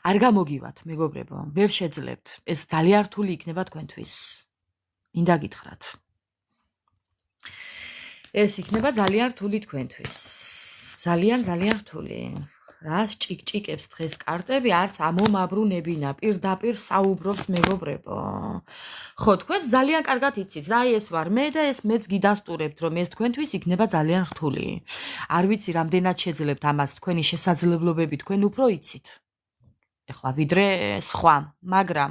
არ გამოგივათ, მეგობრებო, ვერ შეძლებთ. ეს ძალიან რთული იქნება თქვენთვის. მინდა გითხრათ. ეს იქნება ძალიან რთული თქვენთვის. ძალიან რთული. რას ჭიკჭიკებს დღეს კარტები, არც ამომაბრუნებინა, პირდაპირ საუბრობს, მეგობრებო. ხო, თქვენ ძალიან კარგად იცით, რა ეს ვარ მე და ეს მეც გიდასტურებთ, რომ ეს თქვენთვის იქნება ძალიან რთული. არ ვიცი, რამდენად შეძლებთ ამას, თქვენი შესაძლებლობები თქვენ უფრო იცით. ეხლა ვიდრე სხვა, მაგრამ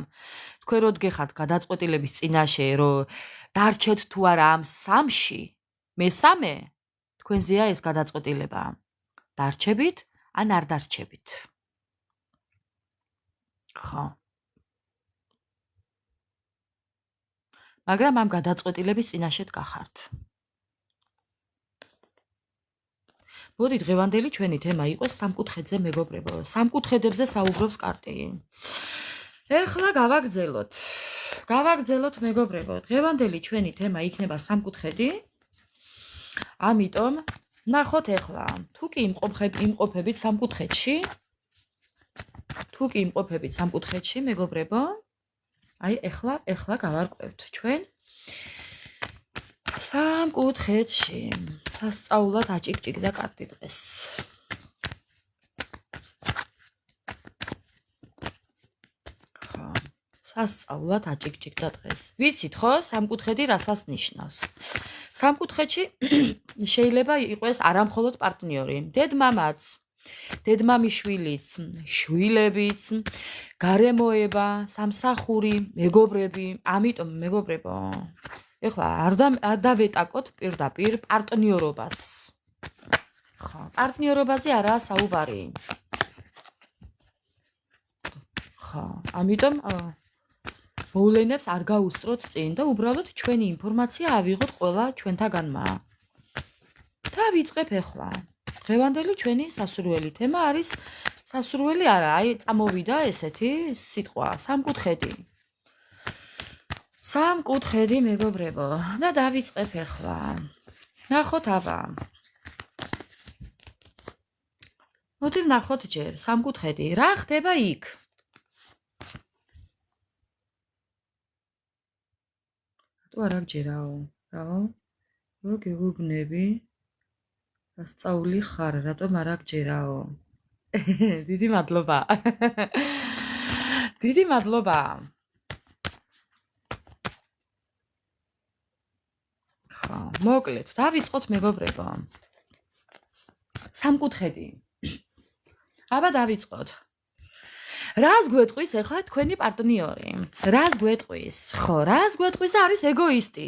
თქვენ რო დგეხართ გადაწყვეტილების წინაშე, რომ დარჩეთ თუ არა ამ სამში, მესამე თქვენზეა ეს გადაწყვეტილება. დარჩებით ან არ დარჩებით. ხო. მაგრამ ამ გადაწყვეტილების წინაშე დგახართ. მოდი დღევანდელი ჩვენი თემა იყოს სამკუთხედზე, მეგობრებო. სამკუთხედებზე საუბრობს კარტი. ეხლა გავაგრძელოთ, მეგობრებო. დღევანდელი ჩვენი თემა იქნება სამკუთხედი. ამიტომ ნახოთ ეხლა, თუ კი იმყოფებით სამკუთხედში, მეგობრებო, აი ეხლა გავარკვევთ ჩვენ სამკუთხედში. სასწაულად აჭიკჭიკდა კარტი დღეს. ხო, სასწაულად აჭიკჭიკდა დღეს. ვიცით ხო, სამკუთხედი რასაც ნიშნავს? სამკუთხედში შეიძლება იყოს არამხოლოდ პარტნიორი, დედმამაც, დედმამიშვილიც, შვილებიც, გარემოება, სამსახური, მეგობრები. ამიტომ, მეგობრებო, ეხლა არ დავეტაკოთ პირდაპირ პარტნიორობას. ხო, პარტნიორობაზე არაა საუბარი. ხო, ამიტომ მოვლენებს არ გაუსწროთ წინ და უბრალოდ ჩვენი ინფორმაცია ავიღოთ ყველა ჩვენთაგანმა. და ვიწყებ ეხლა. დღევანდელი ჩვენი სასურველი თემა არის სასურველი არა, აი წამოვიდა ესეთი სიტყვა, სამკუთხედი. სამკუთხედი, მეგობრებო, და დავიწყებ ეხლა. ნახოთ აბა. მოდი ვნახოთ ჯერ სამკუთხედი, რა ხდება იქ? არა გჯერაო, რაო? რო გეუბნები, ასწავლი ხარ, რატომ არა გჯერაო? დიდი მადლობა. დიდი მადლობა. ხო, მოკლედ, დავიწყოთ მეგობრებო. სამკუთხედი. აბა დავიწყოთ. რას გვეტყვის ახლა თქვენი პარტნიორი? რას გვეტყვის? ხო, რას გვეტყვის და არის ეგოისტი.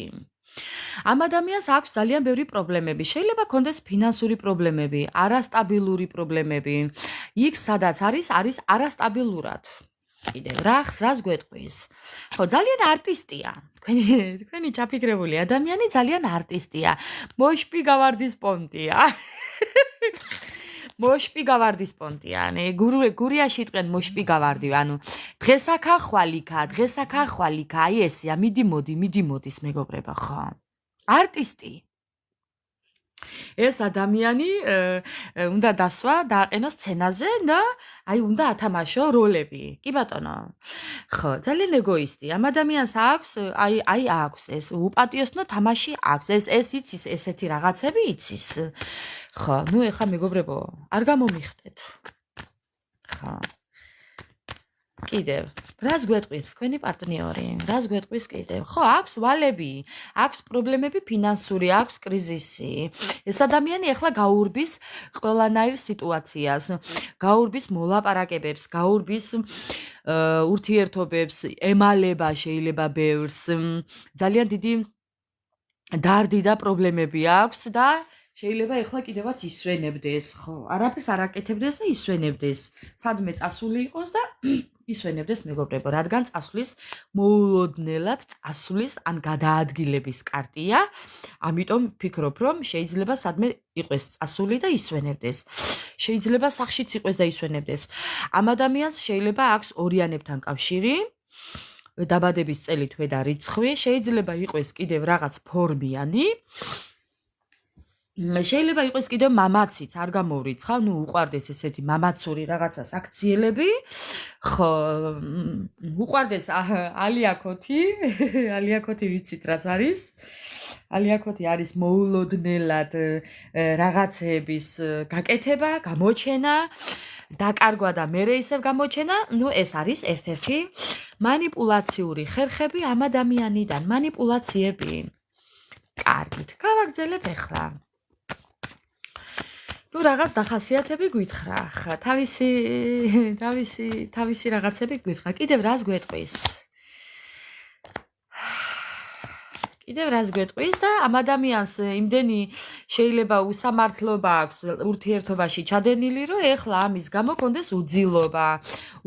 ამ ადამიანს აქვს ძალიან ბევრი პრობლემები. შეიძლება კონდეს ფინანსური პრობლემები, არასტაბილური პრობლემები. იქ სადაც არის არასტაბილურად. კიდევ რას გვეტყვის? ხო, ძალიან არტისტია. თქვენი ჩაფიქრებული ადამიანი ძალიან არტისტია. მოშპი გავარდის პონტია. მოშპი გავარდის პონტია, გურიაში იტყვენ მოშპი გავარდი, ანუ დღესაკა ხვალიკა, აი ესეა, მიდი მოდის მეგობრება, ხო. არტისტი. ეს ადამიანი უნდა დასვა, დააყენოს სცენაზე და აი უნდა ათამაშო როლები. კი ბატონო. ხო, ძალიან ეგოისტი. ამ ადამიანს აქვს, აი აქვს ეს უპატიოსნო თამაში აქვს. ეს იცის, ესეთი რაღაცები იცის. ხო, ნუ ეხა მეგობრებო, არ გამომიხდეთ. ხო. კიდევ, რას გვეტყვის თქვენი პარტნიორი? რას გვეტყვის კიდევ? ხო, აქვს ვალები, აქვს პრობლემები ფინანსური, აქვს კრიზისი. ეს ადამიანი ახლა გაურბის ყველანაირ სიტუაციას, გაურბის მოლაპარაკებებს, გაურბის ურთიერთობებს, ემალება შეიძლება ბევრს. ძალიან დიდი დარდი და პრობლემები აქვს და შეიძლება ახლა კიდევაც ისვენებდეს, ხო? არაფერს არ აკეთებდეს და ისვენებდეს. სადმე წასული იყოს და ისვენებდეს მეგობრებო, რადგან წასვლის მოულოდნელად წასვლის ან გადაადგილების კარტია. ამიტომ ვფიქრობ, რომ შეიძლება სადმე იყოს წასული და ისვენებდეს. შეიძლება სახშიც იყოს და ისვენებდეს. ამ ადამიანს შეიძლება აქვს ორიანებთან კავშირი. დაბადების წელი თვე და რიცხვი, შეიძლება იყოს კიდევ რაღაც ფორმიანი. შეიძლება იყოს კიდევ მამაციც, არ გამოვრიცხავ, ნუ უყვარდეს ესეთი მამაცური რაღაცას აქციელები. ხო, უყვარდეს ალიაკოთი, ალიაკოთი ვიცით რაც არის. ალიაკოთი არის მოულოდნელად რაღაცების გაკეთება, გამოჩენა, დაკარგვა და მერე ისევ გამოჩენა. ნუ ეს არის ერთ-ერთი მანიპულაციური ხერხები ამ ადამიანიდან, მანიპულაციები. კარგით, გავაგრძელებ ახლა. ნუ რაღაც დახასიათები გვითხრა, ხა, თავისი რაღაცები გვითხრა. კიდევ რას გვეტყვის? კიდევ რას გვეტყვის და ამ ადამიანს იმდენი შეიძლება უსამართლობა აქვს ურთიერთობაში ჩადენილი, რომ ეხლა ამის გამო კონდეს უძილობა,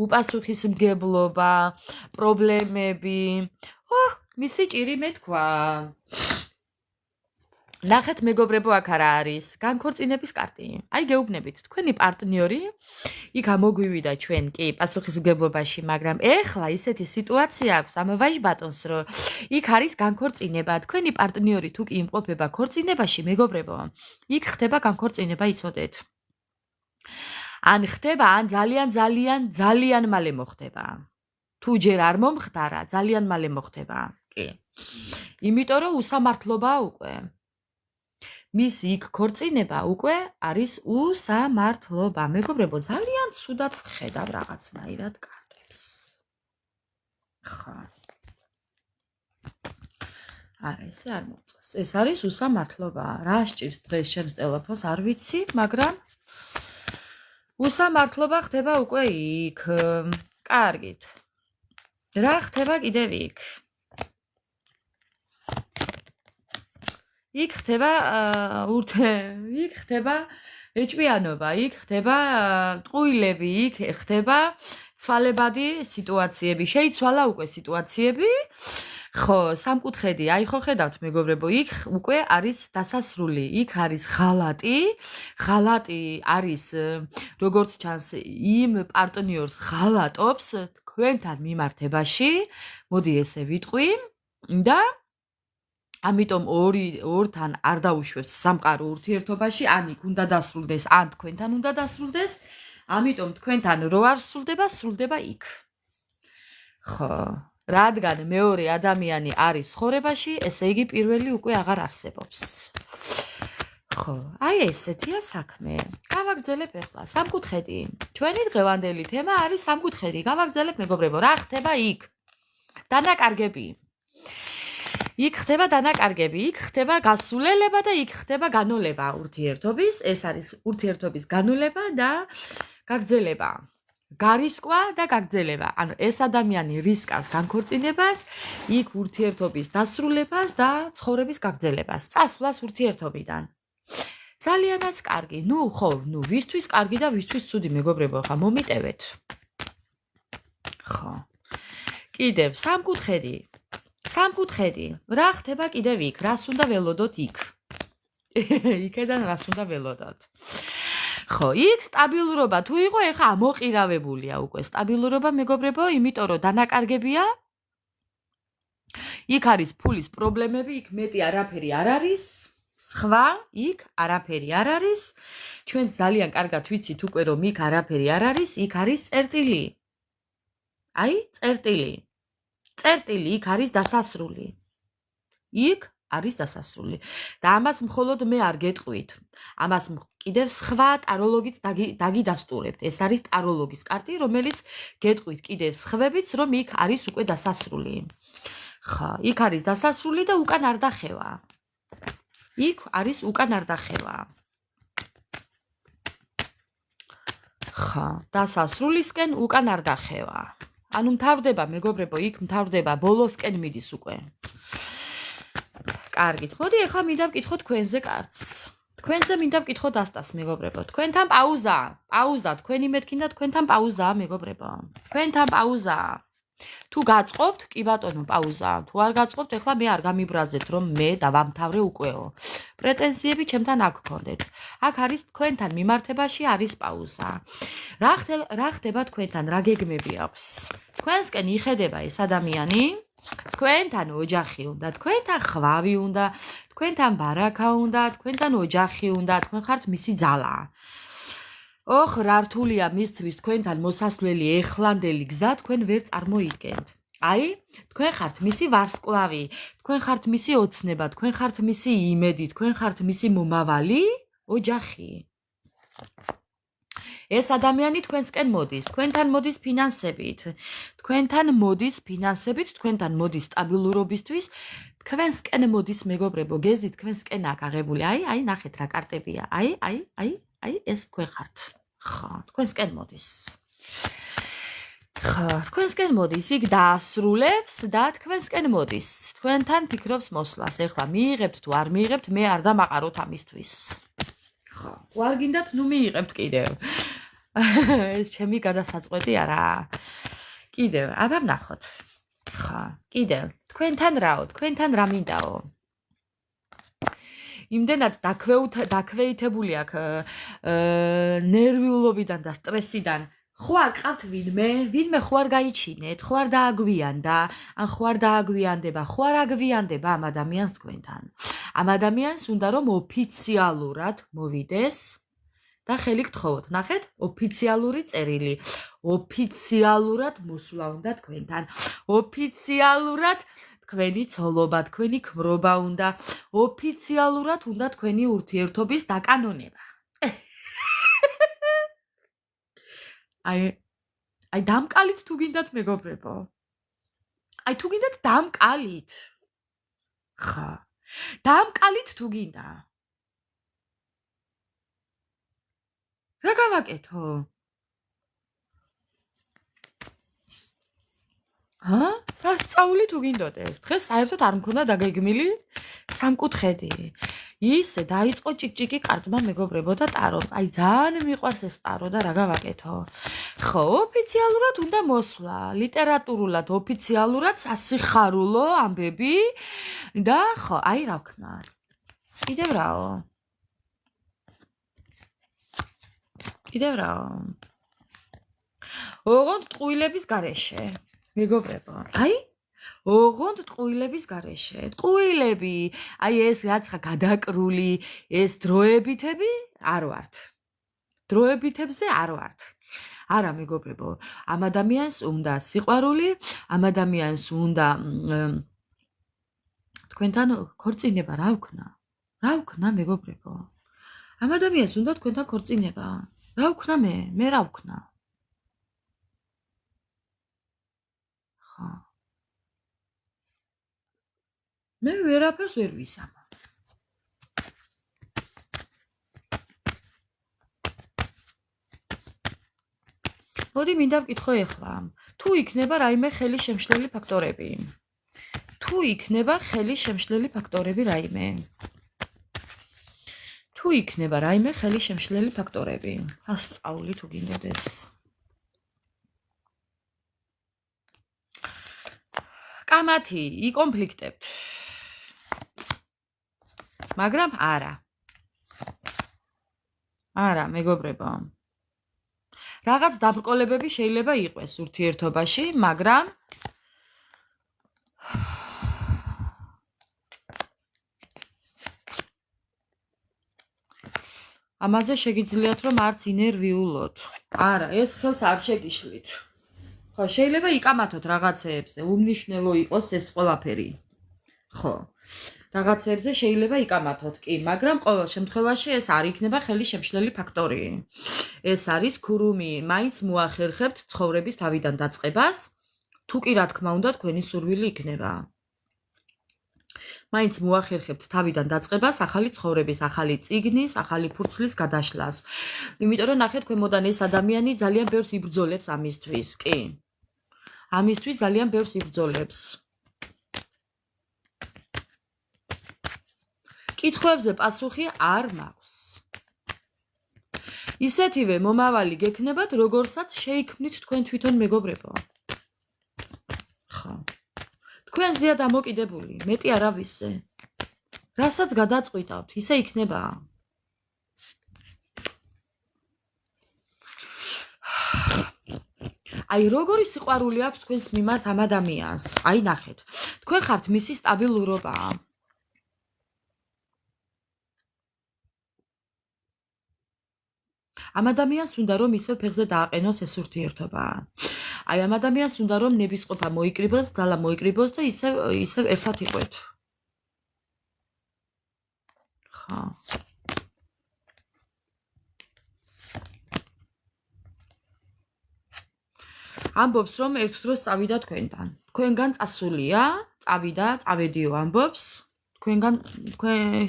უპასუხისმგებლობა, პრობლემები. მისი ჭირი მეთქვა. ნახეთ მეგობრებო, აქ არა არის განქორწინების კარტი. აი გეუბნებით, თქვენი პარტნიორი იქ ამოგვივიდა ჩვენ კი პასუხისმგებლობაში, მაგრამ ეხლა ისეთი სიტუაცია აქვს ამ ვაჟბატონს, რომ იქ არის განქორწინება. თქვენი პარტნიორი თუ კი იმყოფება ქორწინებაში, მეგობრებო, იქ ხდება განქორწინება, იცოდეთ. ან ხდება, ან ძალიან მალე მოხდება. თუ ჯერ არ მომხდარა, ძალიან მალე მოხდება. კი. იმიტომ რომ უსამართლობაა უკვე. მის იქ ქორწინება უკვე არის უსამართლობა. მეგობრებო, ძალიან ცუდად ვხედავ რაღაცნაირად კარტებს. ხა. არა, ესე არ მოწონს. ეს არის უსამართლობა. რა სჭირს დღეს ჩემს ტელეფონს, არ ვიცი, მაგრამ უსამართლობა ხდება უკვე იქ. კარგით. რა ხდება კიდევ იქ? იქ ხდება იქ ხდება ეჭვიანობა, იქ ხდება ტყუილები, იქ ხდება ცვალებადი სიტუაციები. შეიცვალა უკვე სიტუაციები. ხო, სამკუთხედი, აი ხო ხედავთ მეგობრებო, იქ უკვე არის დასასრული, იქ არის ღალატი. ღალატი არის როგორც ჩანს იმ პარტნიორს ღალატობს თქვენთან მიმართებაში. მოდი ესე ვიტყვი და ამიტომ ორთან არ დაუშვებს სამყარო ურთიერთობაში, ან იქ უნდა დასრულდეს, ან თქვენთან უნდა დასრულდეს. ამიტომ თქვენთან რო არ სრულდება იქ. ხო, რადგან მეორე ადამიანი არის ცხოვრებაში, ესე იგი პირველი უკვე აღარ არსებობს. ხო, აი ესეთია საქმე. გავაგრძელებ ახლა სამკუთხედი. ჩვენი დღევანდელი თემა არის სამკუთხედი. გავაგრძელებ მეგობრებო, რა ხდება იქ? დანაკარგები. იქ ხდება დანაკარგები, იქ ხდება გასულელება და იქ ხდება განოლება ურთიერთობის. ეს არის ურთიერთობის განოლება და გაგრძელება. გარისკვა და გაგრძელება. ანუ ეს ადამიანი რისკავს განქორწინებას, იქ ურთიერთობის დასრულებას და ცხოვრების გაგრძელებას, წასვლას ურთიერთობიდან. ძალიანაც კარგი. ნუ ხო, ნუ ვისთვის კარგი და ვისთვის ცუდი მეგობრებო, ხა მომიტევეთ. ხო. კიდევ სამკუთხედი. სამკუთხედი. რა ხდება კიდევ იქ? რას უნდა ველოდოთ იქ? იქედან რას უნდა ველოდოთ? ხო, იქ სტაბილურობა თუ იყო, ეხა ამოყირავებულია უკვე სტაბილურობა მეგობრებო, იმიტომ რომ დანაკარგებია. იქ არის ფულის პრობლემები, იქ მეტი არაფერი არ არის. სხვა იქ არაფერი არ არის. ჩვენ ძალიან კარგად ვიცით უკვე რომ იქ არაფერი არ არის, იქ არის წერტილი. აი, წერტილი. წერტილი იქ არის დასასრული. იქ არის დასასრული. და ამას მხოლოდ მე არ გეტყვით. ამას კიდევ სხვა ტაროლოგიც დაგიდასტურებთ. ეს არის ტაროლოგის კარტი, რომელიც გეტყვით კიდევ სხვებიც, რომ იქ არის უკვე დასასრული. ხა, იქ არის დასასრული და უკან არ დახევა. იქ არის უკან არ დახევა. ხა, დასასრულისკენ უკან არ დახევა. ანუ მთავრდება, მეგობრებო, იქ მთავრდება, ბოლოსკენ მიდის უკვე. კარგით, მოდი ახლა მინდა ვკითხო თქვენზე კარტს. თქვენზე მინდა ვკითხო დასტას, მეგობრებო. თქვენთან პაუზა, პაუზა, თქვენი მეთქინდა თქვენთან პაუზაა, მეგობრებო. თქვენთან პაუზაა. თუ გაწყობთ, კი ბატონო, პაუზა. თუ არ გაწყობთ, ახლა მე არ გამიბრაზებთ, რომ მე დავამთავრე უკეო. პრეტენზიები ჩემთან აქ გქონდეთ. აქ არის თქვენთან მიმართებაში არის პაუზა. რა ხდება თქვენთან, რა გეგმები აქვს? თქვენსკენ იხედება ეს ადამიანი. თქვენთან ოჯახი უნდა, თქვენთან ხვავი უნდა, თქვენთან ბარაკა უნდა, თქვენთან ოჯახი უნდა, თქვენ ხართ მისი ძალა. ოხ, რა რთულია მისთვის თქვენთან მოსასვლელი ეხლანდელი გზა თქვენ ვერ წარმოიდგენთ. აი, თქვენ ხართ მისი ვარსკვლავი, თქვენ ხართ მისი ოცნება, თქვენ ხართ მისი იმედი, თქვენ ხართ მისი მომავალი ოჯახი. ეს ადამიანი თქვენსკენ მოდის, თქვენთან მოდის ფინანსებით, თქვენთან მოდის ფინანსებით, თქვენთან მოდის სტაბილურობისთვის, თქვენსკენ მოდის მეგობრებო, გეზი თქვენსკენ აქ აღებული. აი, ნახეთ რა კარტებია. აი, ეს თქვენ ხართ. ხა, თქვენსკენ მოდის. ხა, თქვენსკენ მოდის, იქ დაასრულებს და თქვენსკენ მოდის. თქვენთან ფიქრობს მოსვლას. ეხლა მიიღებთ თუ არ მიიღებთ, მე არ დამაყაროთ ამისთვის. ხა, თუ არ გინდათ, ნუ მიიღებთ კიდევ. ეს ჩემი გადასაწყვეტი არა. კიდევ, აბა ვნახოთ. ხა, კიდევ, თქვენთან რაო, თქვენთან რა მინდაო? იმდენად დაქვეითებული აქ ნერვიულობიდან და სტრესიდან. ხო არ ყავთ ვინმე ხო არ გაიჩინეთ, ხო არ დააგვიანდა, ან ხო არ დააგვიანდება, ხო არ აგვიანდება ამ ადამიანს თქვენთან. ამ ადამიანს უნდა რომ ოფიციალურად მოვიდეს და ხელი გთხოვოთ. ნახეთ, ოფიციალური წერილი. ოფიციალურად მოსვლა უნდა თქვენთან. ოფიციალურად თქვენი ცოლობა, თქვენი ქმრობა უნდა. ოფიციალურად უნდა თქვენი ურთიერთობის დაკანონება. აი დამკალით თუ გინდათ მეგობრებო. აი თუ გინდათ დამკალით. ხა. დამკალით თუ გინდა. რა გავაკეთო? სასწაული თუ გინდოდეს. დღეს საერთოდ არ მქონდა დაგეგმილი სამკუთხედი. ისე დაიწყო ჭიკჭიკი კარტმა მეგობრებო და ტარო. აი ძალიან მიყვარს ეს ტარო და რა გავაკეთო? ხო, ოფიციალურად უნდა მოსვლა, ლიტერატურულად, ოფიციალურად სასიხარულო ამბები და ხო, აი რა ვქნა. კიდევ რაო? კიდევ რაო? ოღონდ ტყუილების გარეშე. მეგობრებო, აი ოღონდ ტყუილების გარეშე. ტყუილები, აი ეს რაცა გადაკრული, ეს დროებითები არ ვართ. დროებითებზე არ ვართ. არა მეგობრებო, ამ ადამიანს უნდა სიყვარული, ამ ადამიანს უნდა თქვენთან ქორწინება რა ვქნა? რა ვქნა მეგობრებო? ამ ადამიანს უნდა თქვენთან ქორწინება. რა ვქნა მე? მე რა ვქნა? მე ვერაფერს ვერ ვისამ. მოდი მინდა ვკითხო ეხლა. თუ იქნება რაიმე ხელი შემშლელი ფაქტორები. თუ იქნება ხელი შემშლელი ფაქტორები რაიმე. თუ იქნება რაიმე ხელი შემშლელი ფაქტორები. ასწავლი თუ გინდოდეს. კამათი, იკონფლიქტებთ. მაგრამ არა. არა, მეგობრებო. რაღაც დაბრკოლებები შეიძლება იყოს ურთიერთობაში, მაგრამ ამაზე შეგიძლიათ რომ არც ინერვიულოთ. არა, ეს ხელს არ შეგიშლით. ხო, შეიძლება იკამათოთ რაღაცეებზე, უმნიშვნელო იყოს ეს ყველაფერი. ხო. რაღაცეებზე შეიძლება იკამათოთ, კი, მაგრამ ყოველ შემთხვევაში ეს არ იქნება ხელის შემშლელი ფაქტორი. ეს არის ქურუმი, მაინც მოახერხებთ ცხოვრების თავიდან დაწყებას, თუ კი რა თქმა უნდა თქვენი სურვილი იქნება. მაინც მოახერხებთ თავიდან დაწყებას, ახალი ცხოვრების, ახალი წიგნის, ახალი ფურცლის გადაშლას. იმიტომ რომ ნახეთ, ქვემოდან ეს ადამიანი ძალიან ბევრს იბრძოლებს ამისთვის, კი. ამისთვის ძალიან ბევრს იბრძოლებს. კითხვებზე პასუხი არ მაქვს. ისეთივე მომავალი გექნებათ, როგორცაც შეიქმნით თქვენ თვითონ მეგობრებო. ხო. თქვენზეა დამოკიდებული, მეტი არავისზე. რასაც გადაწყვიტავთ, ისე იქნება. აი, როგორი სიყვარული აქვს თქვენს მიმართ ამ ადამიანს? აი, ნახეთ. თქვენ ხართ მისი სტაბილურობა. ამ ადამიანს უნდა რომ ისევ ფეხზე დააყენოს ეს ურთიერთობა. აი, ამ ადამიანს უნდა რომ ნებისყოფა მოიკრიბოს, ძალა მოიკრიბოს და ისევ ერთად იყვეთ. ხო. ამბობს რომ ერთ დროს წავიდა თქვენთან. თქვენგან წასულია, წავიდა, წავედიო ამბობს.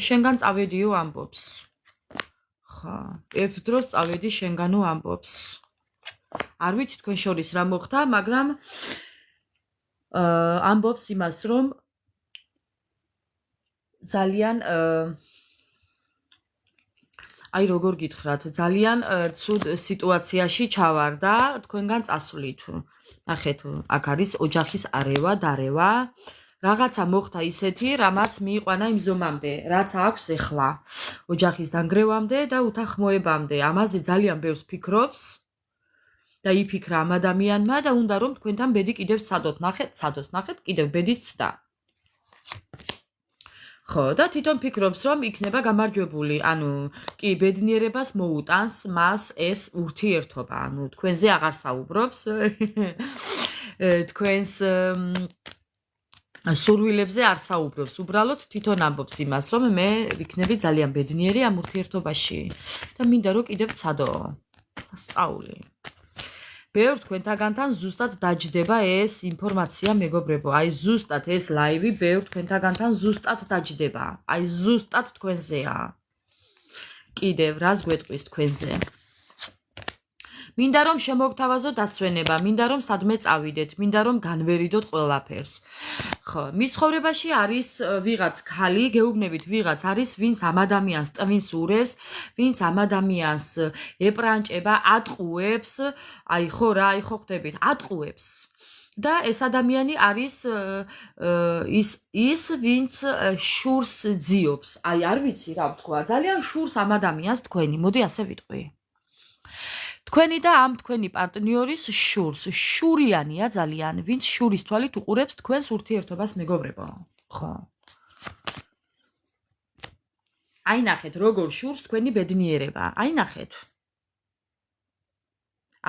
შენგან წავედიო ამბობს. ხო, ერთ დროს წავედი შენგანო ამბობს. არ ვიცი თქვენ შორის რა მოხდა, მაგრამ ამბობს იმას, რომ ძალიან აი როგორ გითხრათ, ძალიან ცუდ სიტუაციაში ჩავარდა თქვენგან წასვლით. ნახეთ, აქ არის ოჯახის არევა, დარევა. რაღაცა მოხდა ისეთი, რამაც მიიყვანა იმ ზომამდე, რაც აქვს ეხლა. ოჯახის დანგრევამდე და უთანხმოებამდე. ამაზე ძალიან ბევრს ფიქრობს და იფიქრა ამ ადამიანმა და უნდა რომ თქვენთან ბედი კიდევ სცადოთ. ნახეთ, კიდევ ბედის ცდა. ხო, და თვითონ ფიქრობს, რომ იქნება გამარჯვებული. ანუ, კი, ბედნიერებას მოუტანს მას ეს ურთიერთობა. ანუ, თქვენზე აღარ საუბრობს. თქვენს სურვილებზე არ საუბრობს. უბრალოდ თვითონ ამბობს იმას, რომ მე ვიქნები ძალიან ბედნიერი ამ ურთიერთობაში და მინდა რომ კიდევ ვცადო. სწავლი. ბევრ თქვენთაგანთან ზუსტად დაჯდება ეს ინფორმაცია, მეგობრებო. აი, ზუსტად ეს ლაივი ბევრ თქვენთაგანთან ზუსტად დაჯდება. აი, ზუსტად თქვენზეა. კიდევ რას გვეტყვის თქვენზე? მინდა რომ შემოგთავაზოთ დასვენება, მინდა რომ სადმე წავიდეთ, მინდა რომ განვერიდოთ ყველაფერს. ხო, მის ცხოვრებაში არის ვიღაც ქალი, გეუბნებით ვიღაც არის, ვინც ამ ადამიანს ტვინს ურევს, ვინც ამ ადამიანს ეპრანჭება, ატყუებს, აი ხო რა, აი ხო ხდებით, ატყუებს. და ეს ადამიანი არის ის ვინც შურს ძიობს. აი არ ვიცი რა ვთქვა, ძალიან შურს ამ ადამიანს თქვენი, მოდი ასე ვიტყვი. თქვენი და ამ თქვენი პარტნიორის შურს, შურიანია ძალიან, ვინც შურის თვალით უყურებს თქვენს ურთიერთობას, მეგობრებო. ხო. აი ნახეთ, როგორ შურს თქვენი ბედნიერება. აი ნახეთ.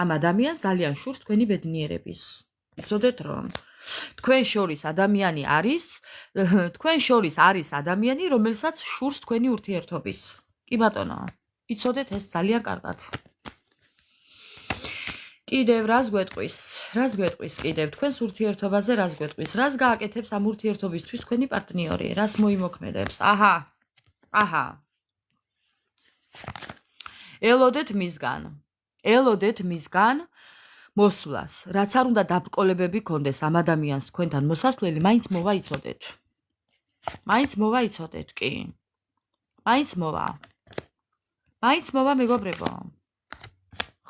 ამ ადამიანს ძალიან შურს თქვენი ბედნიერების. იცოდეთ რომ თქვენ შორის ადამიანი არის, თქვენ შორის არის ადამიანი, რომელსაც შურს თქვენი ურთიერთობის. კი ბატონო, იცოდეთ ეს ძალიან კარგად. კიდევ რას გვეტყვის? რას გვეტყვის კიდევ? თქვენს ურთიერთობაზე რას გვეტყვის? რას გააკეთებს ამ ურთიერთობისთვის თქვენი პარტნიორი? რას მოიმოქმედებს? აჰა. ელოდეთ მისგან მოსვლას. რაც არ უნდა დაბრკოლებები გქონდეს ამ ადამიანს თქვენთან მოსასვლელი, მაინც მოვა იცოდეთ. მაინც მოვა იცოდეთ, კი. მაინც მოვა მეგობრებო.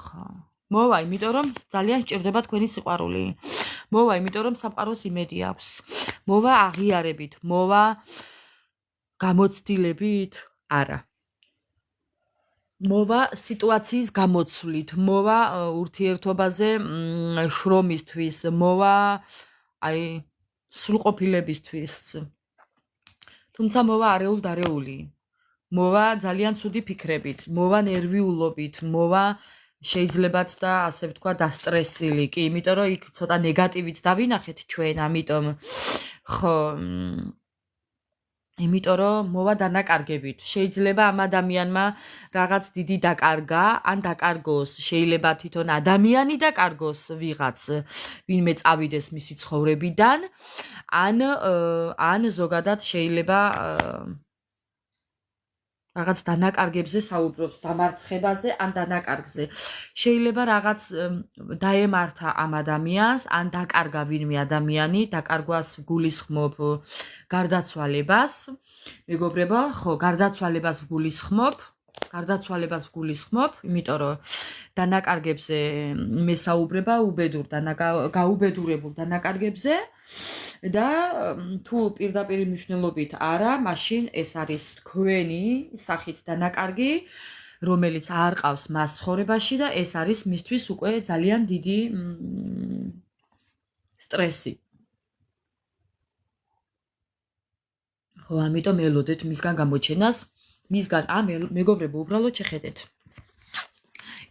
ხო. მოვა, იმიტომ რომ ძალიან სჭირდება თქვენი სიყვარული. მოვა, იმიტომ რომ სამყაროს იმედი აქვს. მოვა აღიარებით, მოვა გამოცდილებით, არა. მოვა სიტუაციის გამოცვლით, მოვა ურთიერთობაზე შრომისთვის, მოვა აი სრულყოფილებისთვის. თუმცა მოვა არეულ-დარეული. მოვა ძალიან ცუდი ფიქრებით, მოვა ნერვიულობით, მოვა შეიძლებაც და ასე ვთქვა დასტრესილი კი, იმიტომ რომ იქ ცოტა ნეგატივიც დავინახეთ ჩვენ, ამიტომ ხო იმიტომ რომ მოვა დანაკარგებით. შეიძლება ამ ადამიანმა რაღაც დიდი დაკარგა, ან დაკარგოს, შეიძლება თვითონ ადამიანი დაკარგოს ვიღაც, ვინმე წავიდეს მისი ცხოვრებიდან, ან ზოგადად შეიძლება რაღაც დანაკარგებზე საუბრობს, დამარცხებაზე ან დანაკარგზე. შეიძლება რაღაც დაემართა ამ ადამიანს, ან დაკარგა ვინმე ადამიანი, დაკარგვას გულისხმობ გარდაცვალებას. მეგობრებო, ხო, გარდაცვალებას ვგულისხმობ, იმიტომ რომ დანაკარგებზე მესაუბრება გაუბედურებულ დანაკარგებზე და თუ პირდაპირ მნიშვნელობით არა, მაშინ ეს არის თქვენი სახით დანაკარგი, რომელიც არ ყავს მას ცხოვრებაში და ეს არის მისთვის უკვე ძალიან დიდი სტრესი. ხო, ამიტომ ელოდეთ მისგან გამოჩენას, მეგობრებო, უბრალოდ შეხედეთ.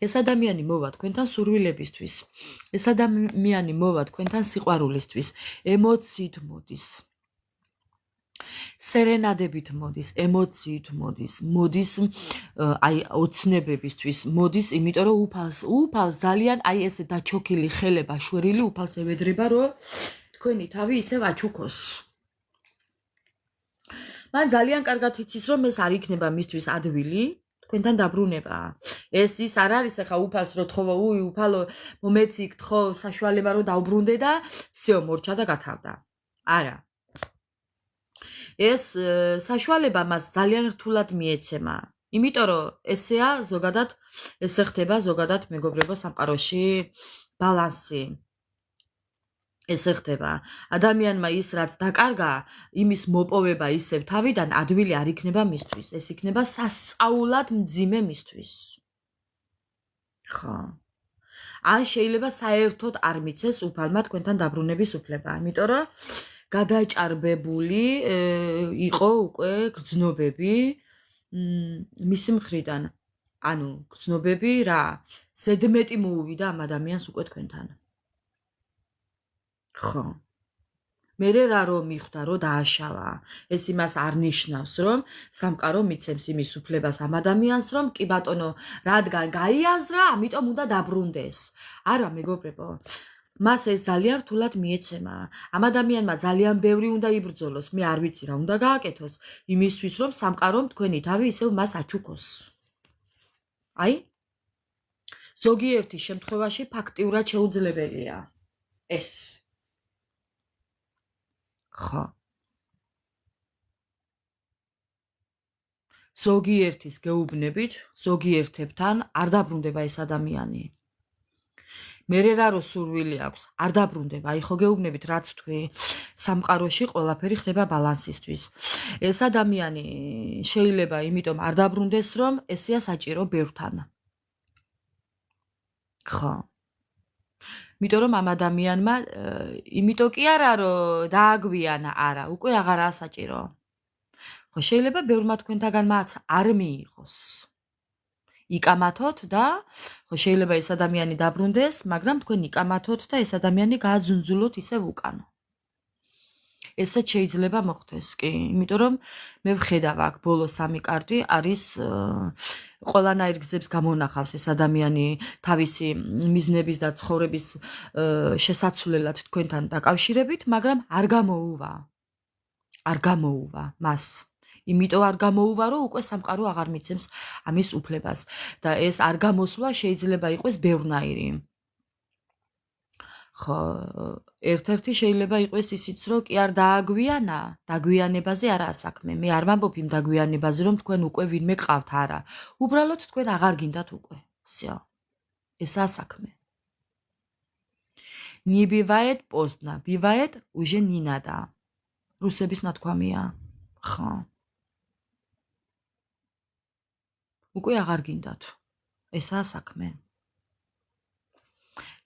ეს ადამიანი მოვა თქვენთან სურვილებისთვის, ეს ადამიანი მოვა თქვენთან სიყვარულისთვის, ემოციით მოდის, სერენადებით მოდის, ემოციით მოდის აი ოცნებებისთვის, მოდის, იმიტომ რომ უფალს ძალიან აი ესე დაჩოქილი ხელება შვერილი უფალს ევედრება, რომ თქვენი თავი ისევ აჩუქოს. მან ძალიან კარგად იცის, რომ ეს არ იქნება მისთვის ადვილი, თქვენთან დაბრუნება. ეს ის არ არის ახლა უფალს რო თხოვო, უფალო, მომეცი გთხოვ საშუალება რომ დავბრუნდე და всё, მორჩა და გათავდა. არა. ეს საშუალება მას ძალიან რთულად მიეცემა. იმიტომ რომ ესეა ზოგადად, ესე ხდება ზოგადად მეგობრებო სამყაროში ბალანსი. ესე ხდება. ადამიანმა ის რაც დაკარგა, იმის მოპოვება ისევ თავიდან ადვილი არ იქნება მისთვის. ეს იქნება სასწაულად მძიმე მისთვის. ხო. ან შეიძლება საერთოდ არ მიცეს უფალმა თქვენთან დაბრუნების უფლება, იმიტომ რომ გადაჭარბებული იყო უკვე გრძნობები მისი მხრიდან. ანუ გრძნობები რა, ზედმეტი მოუვიდა ამ ადამიანს უკვე თქვენთან. ხო. მერე რა რომ მიხვდა, რომ დააშავა, ეს იმას არ ნიშნავს, რომ სამყარო მიცემს იმის უფლებას ამ ადამიანს, რომ კი ბატონო, რადგან გაიაზრა, ამიტომ უნდა დაბრუნდეს. არა, მეგობრებო, მას ეს ძალიან რთულად მიეცემა. ამ ადამიანმა ძალიან ბევრი უნდა იბრძოლოს, მე არ ვიცი რა უნდა გააკეთოს, იმისთვის რომ სამყარომ თქვენი თავი ისევ მას აჩუქოს. აი? ზოგიერთი შემთხვევაში ფაქტიურად შეუძლებელია ეს. ხო. ზოგიერთის გეუბნებით, ზოგიერთებთან არ დაბრუნდება ეს ადამიანი. მერე რა რო სურვილი აქვს, არ დაბრუნდება. აი ხო გეუბნებით რაც თქვი, სამყაროში ყველაფერი ხდება ბალანსისთვის. ეს ადამიანი შეიძლება იმიტომ არ დაბრუნდეს, რომ ესეა საჭირო ბევრთან. ხო. იმიტომ რომ ამ ადამიანმა, იმიტომ კი არა რომ დააგვიანა, არა, უკვე აღარაა საჭირო. ხო, შეიძლება ბევრმა თქვენთაგანმაც არ მიიღოს. იკამათოთ და ხო შეიძლება ეს ადამიანი დაბრუნდეს, მაგრამ თქვენ იკამათოთ და ეს ადამიანი გააძუნძულოთ ისევ უკან. ესეც შეიძლება მოხდეს, კი, იმიტომ რომ მე ვხედავ აქ ბოლო 3 კარტი არის ყველანაირ გზებს გამონახავს ეს ადამიანი თავისი მიზნების და ცხოვრების შესაცვლელად თქვენთან დაკავშირებით, მაგრამ არ გამოუვა მას. იმიტომ არ გამოუვა, რომ უკვე სამყარო აღარ მიცემს ამის უფლებას და ეს არ გამოსვლა შეიძლება იყოს ბევრნაირი. ხო, ერთ-ერთი შეიძლება იყოს ისიც, რომ კი არ დააგვიანა, დაგვიანებაზე არაა საქმე. მე არ ვამბობ იმ დაგვიანებაზე, რომ თქვენ უკვე ვინმე გყავთ, არა. უბრალოდ თქვენ აღარ გინდათ უკვე. всё. ესაა საქმე. Не бывает поздно, бывает уже не надо. რუსების ნათქვამია. ხო. უკვე აღარ გინდათ. ესაა საქმე.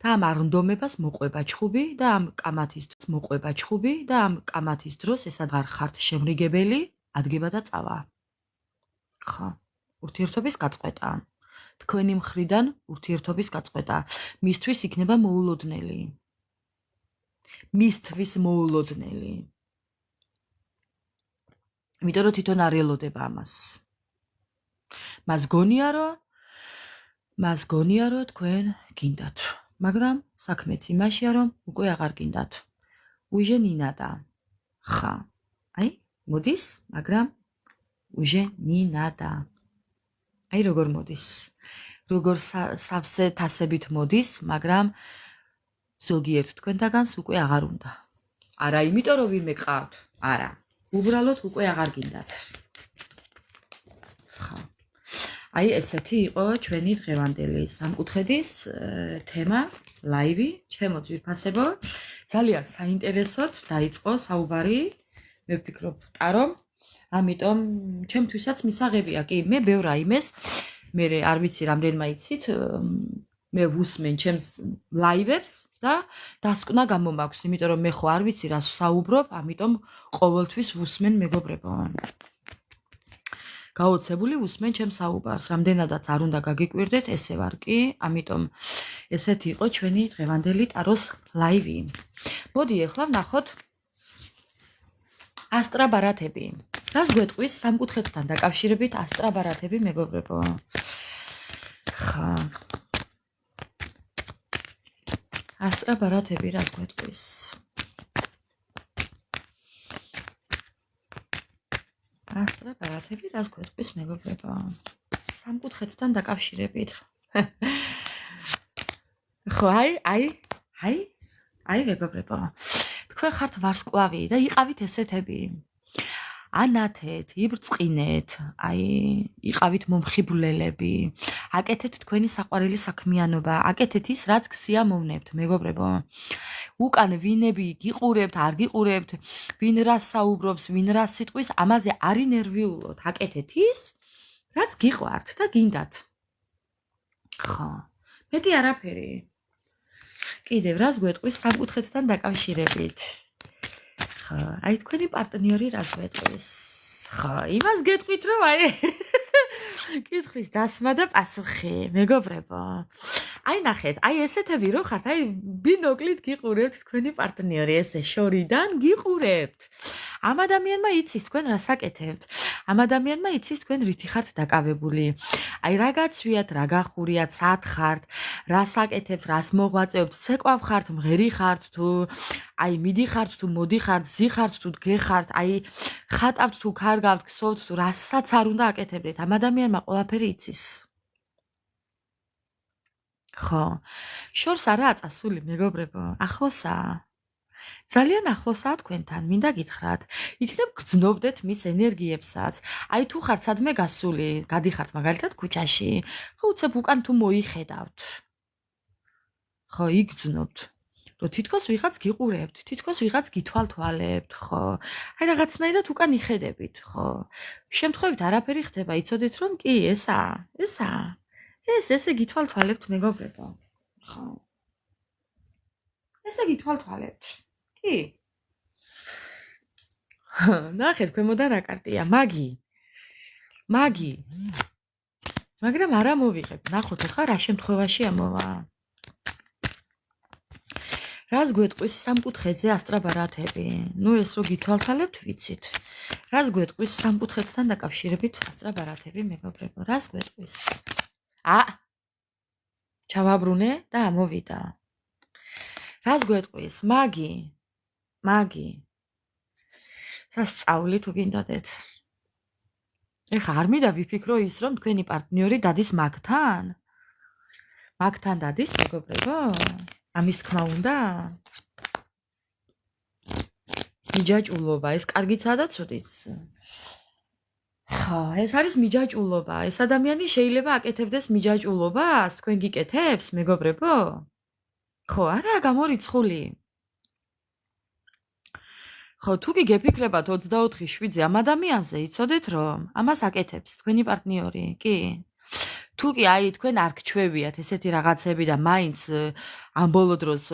და ამ არნდომებას მოყვება ჩხუბი და ამ კამათის დროს მოყვება ჩხუბი და ამ კამათის დროს ეს აღარ ხართ შემრიგებელი, ადგება და წავა. ხო, ურთიერთობის გაწყვეტა. თქვენი მხრიდან ურთიერთობის გაწყვეტა. მისთვის იქნება მოულოდნელი. მისთვის მოულოდნელი. იმიტომ რომ თვითონ არ ელოდება ამას. მას გონია რომ თქვენ გინდათ. მაგრამ საქმეც იმაშია რომ უკვე აღარ გინდათ. уже не надо. ხა. აი, მოდის, მაგრამ уже не надо. აი როგორ მოდის. როგორ სავსე თასებით მოდის, მაგრამ ზოგიერთ თქვენთაგანს უკვე აღარ უნდა. არა იმიტომ რომ ვინმე გყავთ, არა. უბრალოდ უკვე აღარ გინდათ. ხა. აი ესეთი იყო ჩვენი დღევანდელი სამკუთხედის თემა, ლაივი, ჩემო ძვირფასებო. ძალიან საინტერესოდ დაიწყო საუბარი. მე ვფიქრობ, ტარომ, ამიტომ ჩემთვისაც მისაღებია, კი, მე ბევრ აიმეს, მე არ ვიცი რამდენმა იცით, მე ვუსმენ ჩემს ლაივებს და დასკვნა გამომაქვს, იმიტომ რომ მე ხო არ ვიცი რას ვსაუბრობ, ამიტომ ყოველთვის ვუსმენ მეგობრებო. გაოცებული ვუსმენ ჩემს საუბარს, რამდენადაც არ უნდა გაგიკვირდეთ, ესე ვარ კი, ამიტომ ესეთი იყო ჩვენი დღევანდელი ტაროს ლაივი. მოდი ახლა ვნახოთ ასტრაბარათები. რას გვეტყვის სამკუთხედთან დაკავშირებით ასტრაბარათები მეგობრებო? ხა. ასტრაბარათები რას გვეტყვის? ასტრაბარათები რას გვეტყვის მეგობრებო? სამკუთხედთან დაკავშირებით. ხო, აი მეგობრებო. თქვენ ხართ ვარსკვლავი და იყავით ესეთები. ანათეთ, იბრწყინეთ, აი იყავით მომხიბვლელები, აკეთეთ თქვენი საყვარელი საქმიანობა, აკეთეთ ის, რაც გსიამოვნებთ, მეგობრებო. უკან ვინები გიყურებთ, არ გიყურებთ, ვინ რას საუბრობს, ვინ რას სიტყვის, ამაზე არ ინერვიულოთ, აკეთეთ ის, რაც გიყვართ და გინდათ. ხო, მეტი არაფერი. კიდევ რას გვეტყვის სამკუთხედთან დაკავშირებით? ხო, აი თქვენი პარტნიორი რას გვეტყვის? ხო, იმას გეტყვით რომ აი კითხვის დასმა და პასუხი, მეგობრებო. აი ნახეთ, აი ესეთები რო ხართ, აი ბინოკლით გიყურებთ თქვენი პარტნიორი, ესე შორიდან გიყურებთ. ამ ადამიანმა იცის თქვენ რას აკეთებთ. ამ ადამიანმა იცის თქვენ რითი ხართ დაკავებული. აი რა გაცვიათ, რა გახურიათ, სად ხართ, რას აკეთებთ, რას მოღვაწეობთ, ცეკვავ ხართ, მღერი ხართ თუ აი მიდიხართ თუ მოდიხართ, ზიხართ თუ დგეხართ, აი ხატავთ თუ ქარგავთ, ქსოვთ თუ რასაც არ უნდა აკეთებდეთ. ამ ადამიანმა ყველაფერი იცის. ხო, შორს არაა წასული მეგობრებო, ახლოსაა. ძალიან ახლოსაა თქვენთან, მინდა გითხრათ. იქნებ გრძნობდეთ მის ენერგიებსაც. აი თუ ხართ სადმე გასული, გადიხართ მაგალითად ქუჩაში, ხო უცებ უკან თუ მოიხედავთ. ხო, იგრძნობთ. რომ თითქოს ვიღაც გიყურებთ, თითქოს ვიღაც გითვალთვალებთ, ხო? აი რაღაცნაირად უკან იხედებით, ხო? შემთხვევით არაფერი ხდება, იცოდეთ რომ კი, ესაა. ესე გითვალთვალებთ მეგობრებო. ხო. ესე გითვალთვალებთ. კი. ნახეთ, ქვემოდან რა კარტია? მაგი. მაგრამ არა მოვიღებ. ნახოთ ახლა რა შემთხვევაში ამოვა. რას გვეტყვის სამკუთხედზე ასტრაბარათები? ნუ ეს რო გითვალთვალებთ, ვიცით. რას გვეტყვის სამკუთხედთან დაკავშირებით ასტრაბარათები მეგობრებო? რას გვეტყვის? ჩავაბრუნე და ამოვიდა. რას გვეტყვის? მაგი. სასწაული თუ გინდოდეთ. ეხა არ მინდა ვიფიქრო ის, რომ თქვენი პარტნიორი დადის მაგთან? მაგთან დადის მეგობრებო? ამის თქმა უნდა? მიჯაჭულობა, ეს კარგიცაა და ცუდიც. ხო, ეს არის მიჯაჭულობა. ეს ადამიანი შეიძლება აკეთებდეს მიჯაჭულობას? თქვენ გიკეთებს, მეგობრებო? ხო, არა, გამორიცხული. ხო, თუ კი გეფიქრებათ 24/7 ამ ადამიანზე, იცოდეთ რომ ამას აკეთებს თქვენი პარტნიორი, კი? თუ კი აი თქვენ არ გჩვევიათ ესეთი რაღაცები და მაინც ამ ბოლო დროს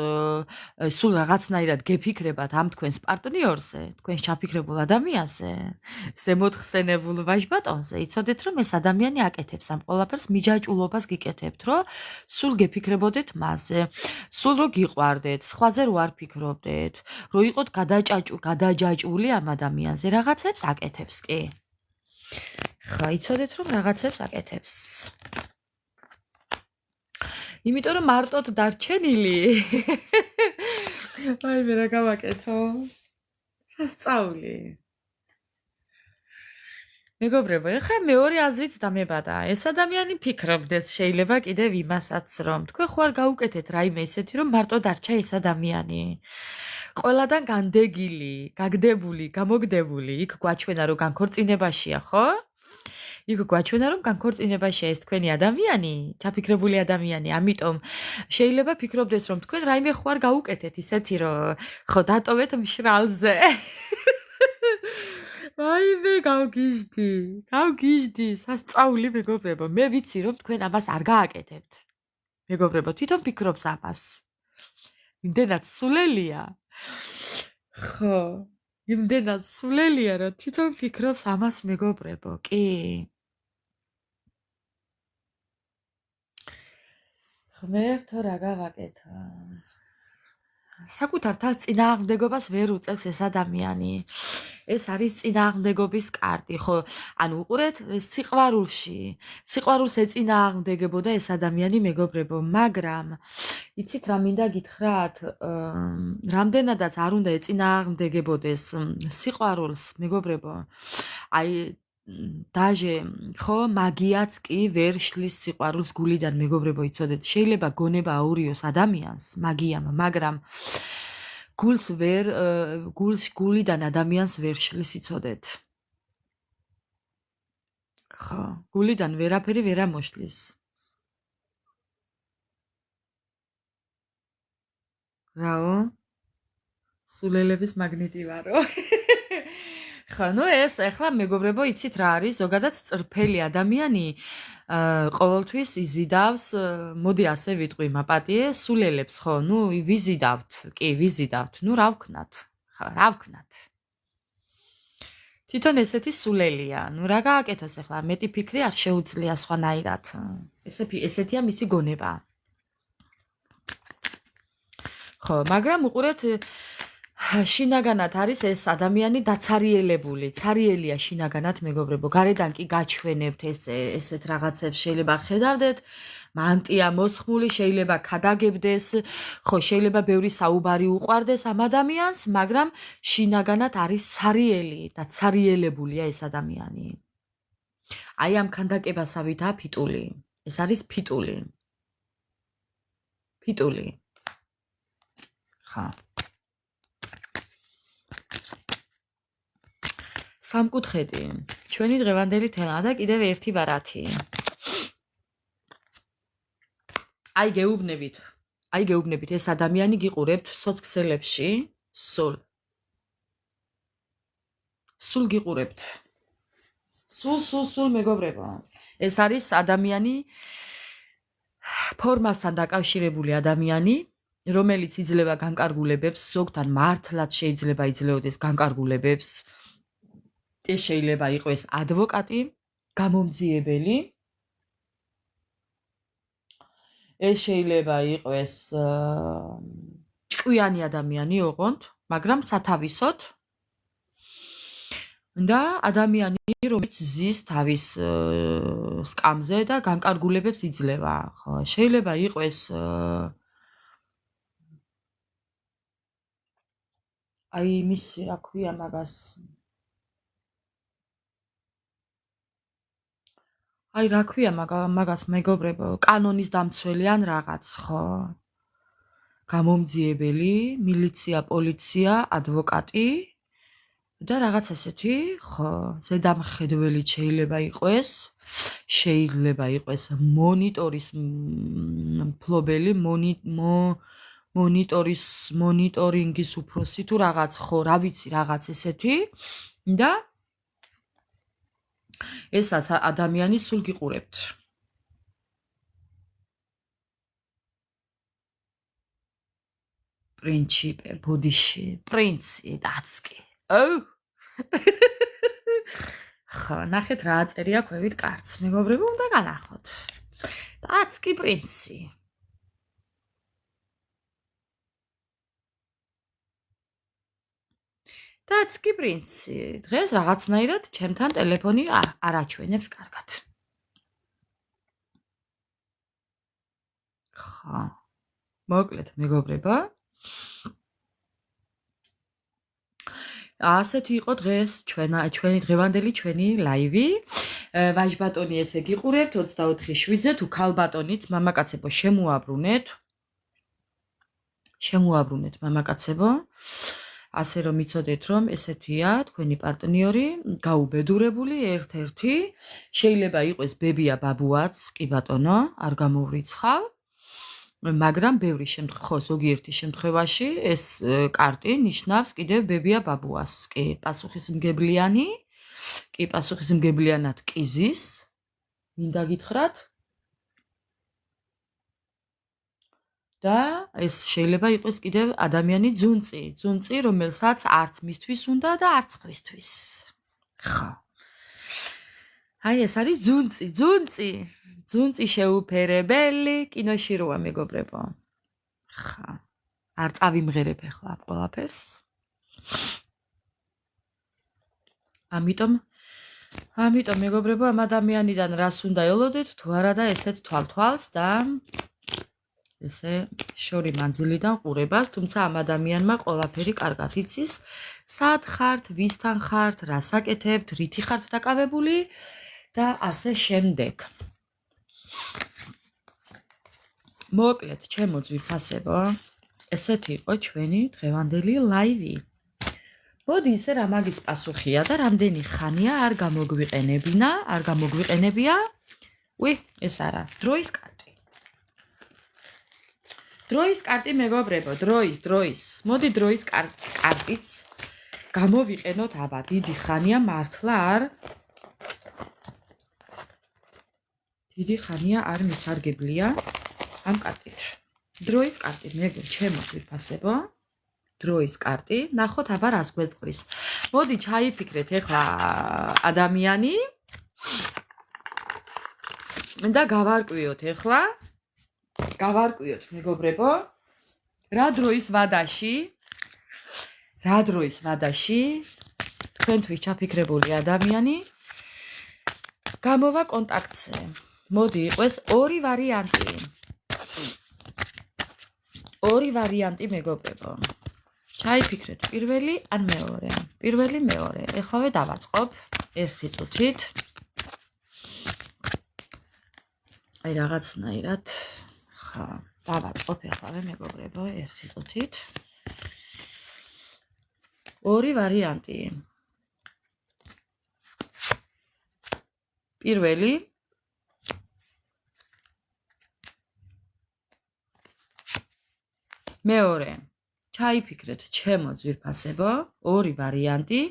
სულ რაღაცნაირად გეფიქრებათ ამ თქვენს პარტნიორზე, თქვენს ჩაფიქრებულ ადამიანზე, ზემოთხსენებულ ვაჟბატონზე, იცოდეთ რომ ეს ადამიანი აკეთებს ამ ყველაფერს, მიჯაჭულობას გიკეთებთ, რომ სულ გეფიქრებოდეთ მასზე, სულ რო გიყვარდეთ, სხვაზე რო არ ფიქრობდეთ, რო იყოთ გადაჯაჭვული ამ ადამიანზე, რაღაცებს აკეთებს კი. ხა, იცოდეთ რომ რაღაცებს აკეთებს. იმიტომ რომ მარტოდ დარჩენილი. აი მე რა გავაკეთო? სასწაული. მეგობრებო, ეხლა მეორე აზრით დამებადა. ეს ადამიანი ფიქრობდეს შეიძლება კიდევ იმასაც რომ თქვენ ხო არ გაუკეთეთ რაიმე ისეთი რომ მარტო დარჩა ეს ადამიანი. ყველადან გაგდებული, გამოგდებული, იქ გვაჩვენა რომ განქორწინებაშია, ხო? იქ გვაჩვენა რომ განქორწინებაშია ეს თქვენი ადამიანი, ჩაფიქრებული ადამიანი, ამიტომ შეიძლება ფიქრობდეს რომ თქვენ რაიმე ხო არ გაუკეთეთ ისეთი რომ ხო დატოვეთ მშრალზე. აი მე გავგიჟდი, სასწაული მეგობრებო, მე ვიცი რომ თქვენ ამას არ გააკეთებთ. მეგობრებო, თვითონ ფიქრობს ამას. იმდენად სულელია. ხო, იმდენად სულელია რომ თვითონ ფიქრობს ამას მეგობრებო, კი. ღმერთო რა გავაკეთო? საკუთარ თავს წინააღმდეგობას ვერ უწევს ეს ადამიანი. ეს არის წინააღმდეგობის კარტი, ხო? ანუ უყურეთ სიყვარულს ეწინააღმდეგებოდა ეს ადამიანი მეგობრებო, მაგრამ იცით რა მინდა გითხრათ, რამდენადაც არ უნდა ეწინააღმდეგებოდეს სიყვარულს მეგობრებო, აი დაჟე ხო მაგიაც კი ვერ შლის სიყვარულს გულიდან მეგობრებო, იცოდეთ, შეიძლება გონება აურიოს ადამიანს მაგიამ, მაგრამ გულიდან ადამიანს ვერ შლის, იცოდეთ. ხო, გულიდან ვერაფერი ვერ ამოშლის. რაო? სულელების მაგნიტი ვარო. ხო, ნუ ეს ახლა მეგობრებო, იცით რა არის, ზოგადად წრფელი ადამიანი ყოველთვის იზიდავს, მოდი ასე ვიტყვი, მაპატიე, სულელებს, ხო, ნუ ვიზიდავთ, ნუ რა ვქნათ, ხო, რა ვქნათ. თვითონ ესეთი სულელია, ნუ რა გააკეთოს ახლა, მეტი ფიქრი არ შეუძლია სხვანაირად. ესეთია მისი გონება. ხო, მაგრამ უყურეთ, შინაგანად არის ეს ადამიანი დაცარიელებული, ცარიელია შინაგანად მეგობრებო, გარედან კი გაჩვენებთ ესეთ რაღაცებს, შეიძლება ხედავდეთ, მანტია მოსხმული, შეიძლება ქადაგებდეს, ხო, შეიძლება ბევრი საუბარი უყვარდეს ამ ადამიანს, მაგრამ შინაგანად არის ცარიელი და ცარიელებულია ეს ადამიანი. აი ამ ქანდაკებასავითაა ფიტული. ეს არის ფიტული. ხა. სამკუთხედი. ჩვენი დღევანდელი თემა და კიდევ ერთი ბარათი. აი გეუბნებით, ეს ადამიანი გიყურებთ სოცქსელებში, სულ გიყურებთ. სულ მეგობრებო. ეს არის ადამიანი ფორმასთან დაკავშირებული ადამიანი, რომელიც იძლევა განკარგულებებს, ზოგთან მართლაც შეიძლება იძლეოდეს განკარგულებებს. ეს შეიძლება იყოს ადვოკატი, გამომძიებელი. ეს შეიძლება იყოს ჭკვიანი ადამიანი ოღონდ, მაგრამ სათავისოდ და ადამიანი, რომელიც ზის თავის სკამზე და განკარგულებებს იძლევა. ხო, შეიძლება იყოს აი იმის რა ქვია მაგას. აი რა ქვია მაგას მეგობრებო, კანონის დამცველი ან რაღაც, ხო? გამომძიებელი, მილიცია, პოლიცია, ადვოკატი და რაღაც ესეთი, ხო, ზედამხედველი შეიძლება იყოს მონიტორის მფლობელი, მონიტორინგის უფროსი თუ რაღაც, ხო, რა ვიცი, რაღაც ესეთი და ესაც ადამიანი სულ გიყურებთ. პრინციპე, ბოდიში, პრინცი, დაცკი. ხო, ნახეთ რა აწერია ქვევით კარტს. მეგობრებო, უნდა განახოთ. დაცკი, პრინცი. დაცკი, პრინცი. დღეს რაღაცნაირად ჩემთან ტელეფონი არ აჩვენებს კარგად. ხო. მოკლედ, მეგობრებო. ასეთი იყო დღეს ჩვენი დღევანდელი ჩვენი ლაივი. ვაჟბატონი ესე გიყურებთ 24/7-ზე თუ ქალბატონიც მამაკაცებო შემოაბრუნეთ მამაკაცებო. ასე რომ იცოდეთ რომ ესეთია თქვენი პარტნიორი გაუბედურებული ერთ-ერთი შეიძლება იყოს ბებია ბაბუაც კი ბატონო არ გამოვრიცხავ მაგრამ ბევრი შემთხვევა ზოგიერთი შემთხვევაში ეს კარტი ნიშნავს კიდევ ბებია ბაბუას კი პასუხისმგებლიანად კიზის მინდა გითხრათ და ეს შეიძლება იყოს კიდევ ადამიანი ძუნწი რომელსაც არც მისთვის უნდა და არც ხვისთვის ხო აი ეს არის ძუნწი შეუფერებელი კინოში როა მეგობრებო ხა არ წავიმღერებ ახლა ყველაფერს ამიტომ მეგობრებო ამ ადამიანიდან რას უნდა ელოდეთ თუ არა და ესეთ თვალთვალს და ესე შორი მანძილიდან ყურებას თუმცა ამ ადამიანმა ყველაფერი კარგად იცის სად ხართ ვისთან ხართ რას აკეთებთ რითი ხართ დაკავებული და ასე შემდეგ მოკლედ ჩემო ძვირფასებო ესეთი იყო ჩვენი დღევანდელი ლაივი მოდი ისე რა მაგის პასუხია და რამდენი ხანია არ გამოგვიყენებია ეს არა დროის კარტი მეგობრებო დროის მოდი დროის კარტიც გამოვიყენოთ აბა დიდი ხანია მართლა არ მისარგებლია ამ კარტით დროის კარტი მეგო ჩემო ძვირფასებო დროის კარტი ნახოთ აბა რას გვეტყვის მოდი ჩაიფიქრეთ ახლა ადამიანი და გავარკვიოთ მეგობრებო რა დროის ვადაში თქვენთვის ჩაფიქრებული ადამიანი გამოვა კონტაქტზე მოდი იყოს ორი ვარიანტი მეგობრებო ჩაიფიქრეთ პირველი ან მეორე ეხლავე დავაწყობ ერთი წუთით აი რაღაცნაირად ხა დავაწყობ ეხლავე მეგობრებო ერთი წუთით ორი ვარიანტი პირველი მეორე ჩაიფიქრეთ ჩემო ძვირფასებო ორი ვარიანტი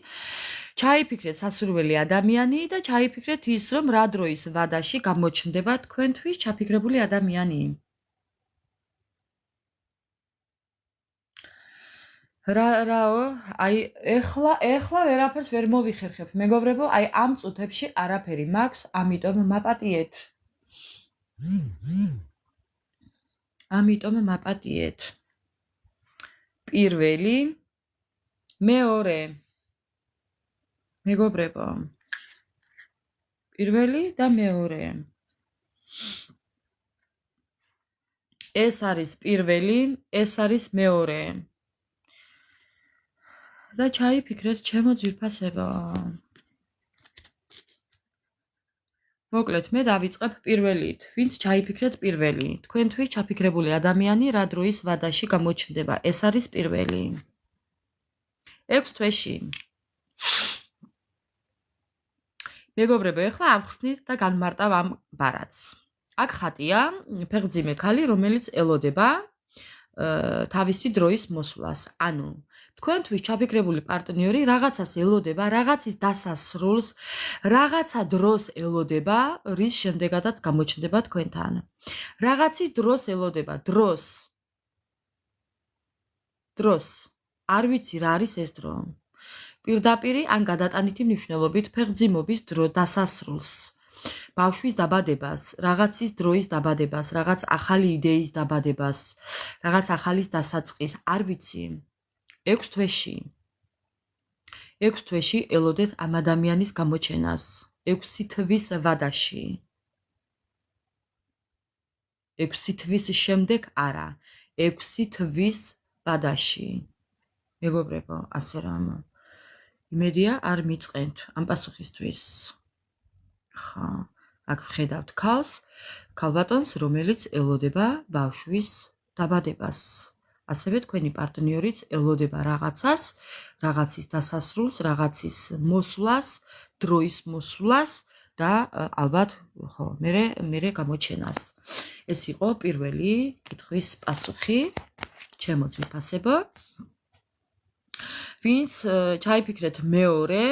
ჩაიფიქრეთ სასურველი ადამიანი და ჩაიფიქრეთ ის რომ რა დროის ვადაში გამოჩნდება თქვენთვის ჩაფიქრებული ადამიანი რაო აი ეხლა ვერაფერს ვერ მოვიხერხებ მეგობრებო აი ამ წუთებში არაფერი მაქვს ამიტომ მაპატიეთ პირველი მეორე მეგობრებო პირველი და მეორე ეს არის პირველი ეს არის მეორე და ჩაიფიქრეთ ჩემო ძვირფასებო მოკლედ მე დავიწყებ პირველით ვინც ჩაიფიქრეთ პირველი თქვენთვის ჩაფიქრებული ადამიანი რა დროის ვადაში გამოჩნდება ეს არის პირველი 6 თვეში მეგობრებო ეხლა ავხსნით და განმარტავ ამ ბარათს აქ ხატია ფეხმძიმე ქალი რომელიც ელოდება თავისი დროის მოსვლას ანუ თქვენთვის ჩაფიქრებული პარტნიორი რაღაცას ელოდება, რაღაცის დასასრულს, რაღაცა დროს ელოდება, რის შემდეგაც გამოჩნდება თქვენთან. რაღაცის დროს ელოდება, დროს. დროს არ ვიცი რა არის ეს დრო. პირდაპირი ან გადატანითი მნიშვნელობით ფეხმძიმობის დრო დასასრულს. ბავშვის დაბადებას, რაღაცის დროის დაბადებას, რაღაც ახალი იდეის დაბადებას, რაღაც ახალის დასაწყის, არ ვიცი. 6 თვეში. 6 თვეში ელოდეთ ამ ადამიანის გამოჩენას. 6 თვის ვადაში. 6 თვის შემდეგ არა. 6 თვის ვადაში. მეგობრებო, ასე რომ იმედია არ მიწყენთ ამ პასუხისთვის. ხა, აქ ვხედავთ ქალბატონს, რომელიც ელოდება ბავშვის დაბადებას. ასევე თქვენი პარტნიორიც ელოდება რაღაცას, რაღაცის დასასრულს, რაღაცის მოსვლას, დროის მოსვლას და ალბათ, ხო, მერე გამოჩენას. ეს იყო პირველი კითხვის პასუხი. ჩემო ძვირფასებო. ვინც ჩაიფიქრეთ მეორე,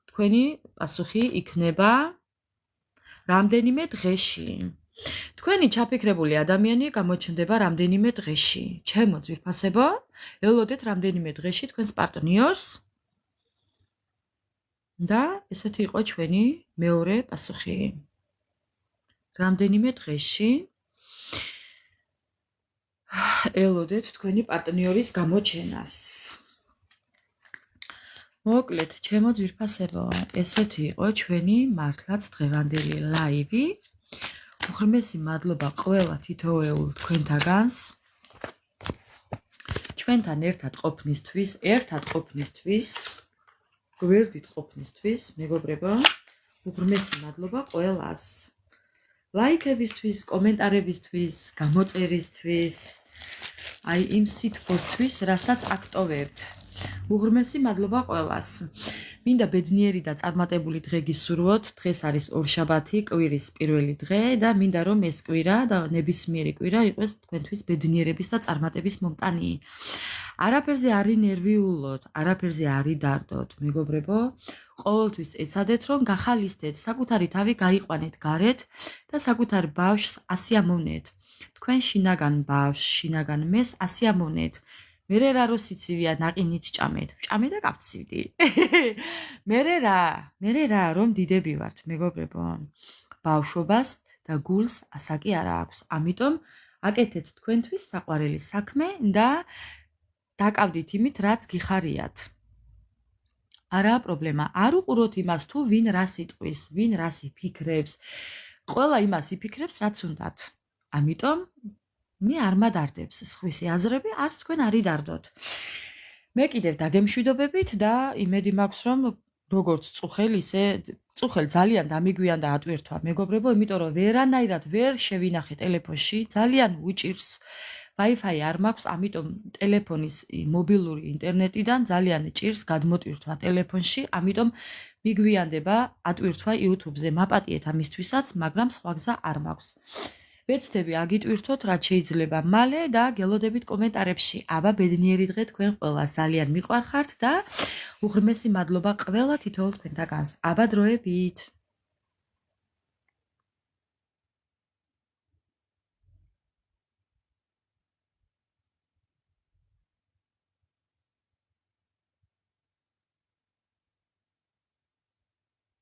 თქვენი პასუხი იქნება რამდენიმე დღეში. თქვენი ჩაფიქრებული ადამიანი გამოჩნდება რამდენიმე დღეში. ჩემო ძვირფასებო, ელოდეთ რამდენიმე დღეში თქვენს პარტნიორს. და ესეთი იყო ჩვენი მეორე პასუხი. რამდენიმე დღეში ელოდეთ თქვენი პარტნიორის გამოჩენას. მოკლედ, ჩემო ძვირფასებო, ესეთი იყო ჩვენი მართლაც დღევანდელი ლაივი. უღრმესი მადლობა ყველა თითოეულ თქვენთაგანს. ჩვენთან ერთად ყოფნისთვის, გვერდით ყოფნისთვის, მეგობრებო, უღრმესი მადლობა ყველას. ლაიქებისთვის, კომენტარებისთვის, გამოწერისთვის, აი იმ სითბოსთვის, რასაც აქტოვებთ. უღრმესი მადლობა ყველას. მინდა ბედნიერი და წარმატებული დღე გისურვოთ. დღეს არის ორშაბათი, კვირის პირველი დღე და მინდა რომ ეს კვირა და ნებისმიერი კვირა იყოს თქვენთვის ბედნიერების და წარმატების მომტანი. არაფერზე არ ინერვიულოთ, არაფერზე არ იდარდოთ, მეგობრებო. ყოველთვის ეცადეთ რომ გახალისდეთ, საკუთარი თავი გაიყვანეთ გარეთ და საკუთარ ბავშვს ასიამოვნეთ. თქვენ შინაგან ბავშვს, შინაგან მეს ასიამოვნეთ. მერე რა რო სიცივია ნაყინით ჭამეთ, ვჭამე და გავცივდი. მერე რა რომ დიდები ვართ, მეგობრებო. ბავშვობას და გულს ასაკი არა აქვს. ამიტომ აკეთეთ თქვენთვის საყვარელი საქმე და დაკავდით იმით, რაც გიხარიათ. არაა პრობლემა. არ უყუროთ იმას თუ ვინ რას იტყვის, ვინ რას იფიქრებს. ყველა იმას იფიქრებს, რაც უნდათ. ამიტომ მე არ მადარდებს სხვისი აზრები, არც თქვენ არ იდარდოთ. მე კიდევ დაგემშვიდობებით და იმედი მაქვს, რომ როგორც წუხელ, ისე წუხელ ძალიან დამიგვიან და ატვირთვა, მეგობრებო, იმიტომ რომ ვერანაირად ვერ შევინახე ტელეფონში, ძალიან უჭირს. Wi-Fi არ მაქვს, ამიტომ ტელეფონის მობილური ინტერნეტიდან ძალიან ჭირს გადმოტვირთვა ტელეფონში, ამიტომ მიგვიანდება ატვირთვა YouTube-ზე. მაპატიეთ ამისთვისაც, მაგრამ სხვა გზა არ მაქვს. ვეცდები აგიტვირთოთ, რაც შეიძლება მალე და გელოდებით კომენტარებში. აბა ბედნიერი დღე თქვენ ყველას, ძალიან მიყვარხართ და უღრმესი მადლობა ყველა თითოეულ თქვენთაგანს. აბა დროებით.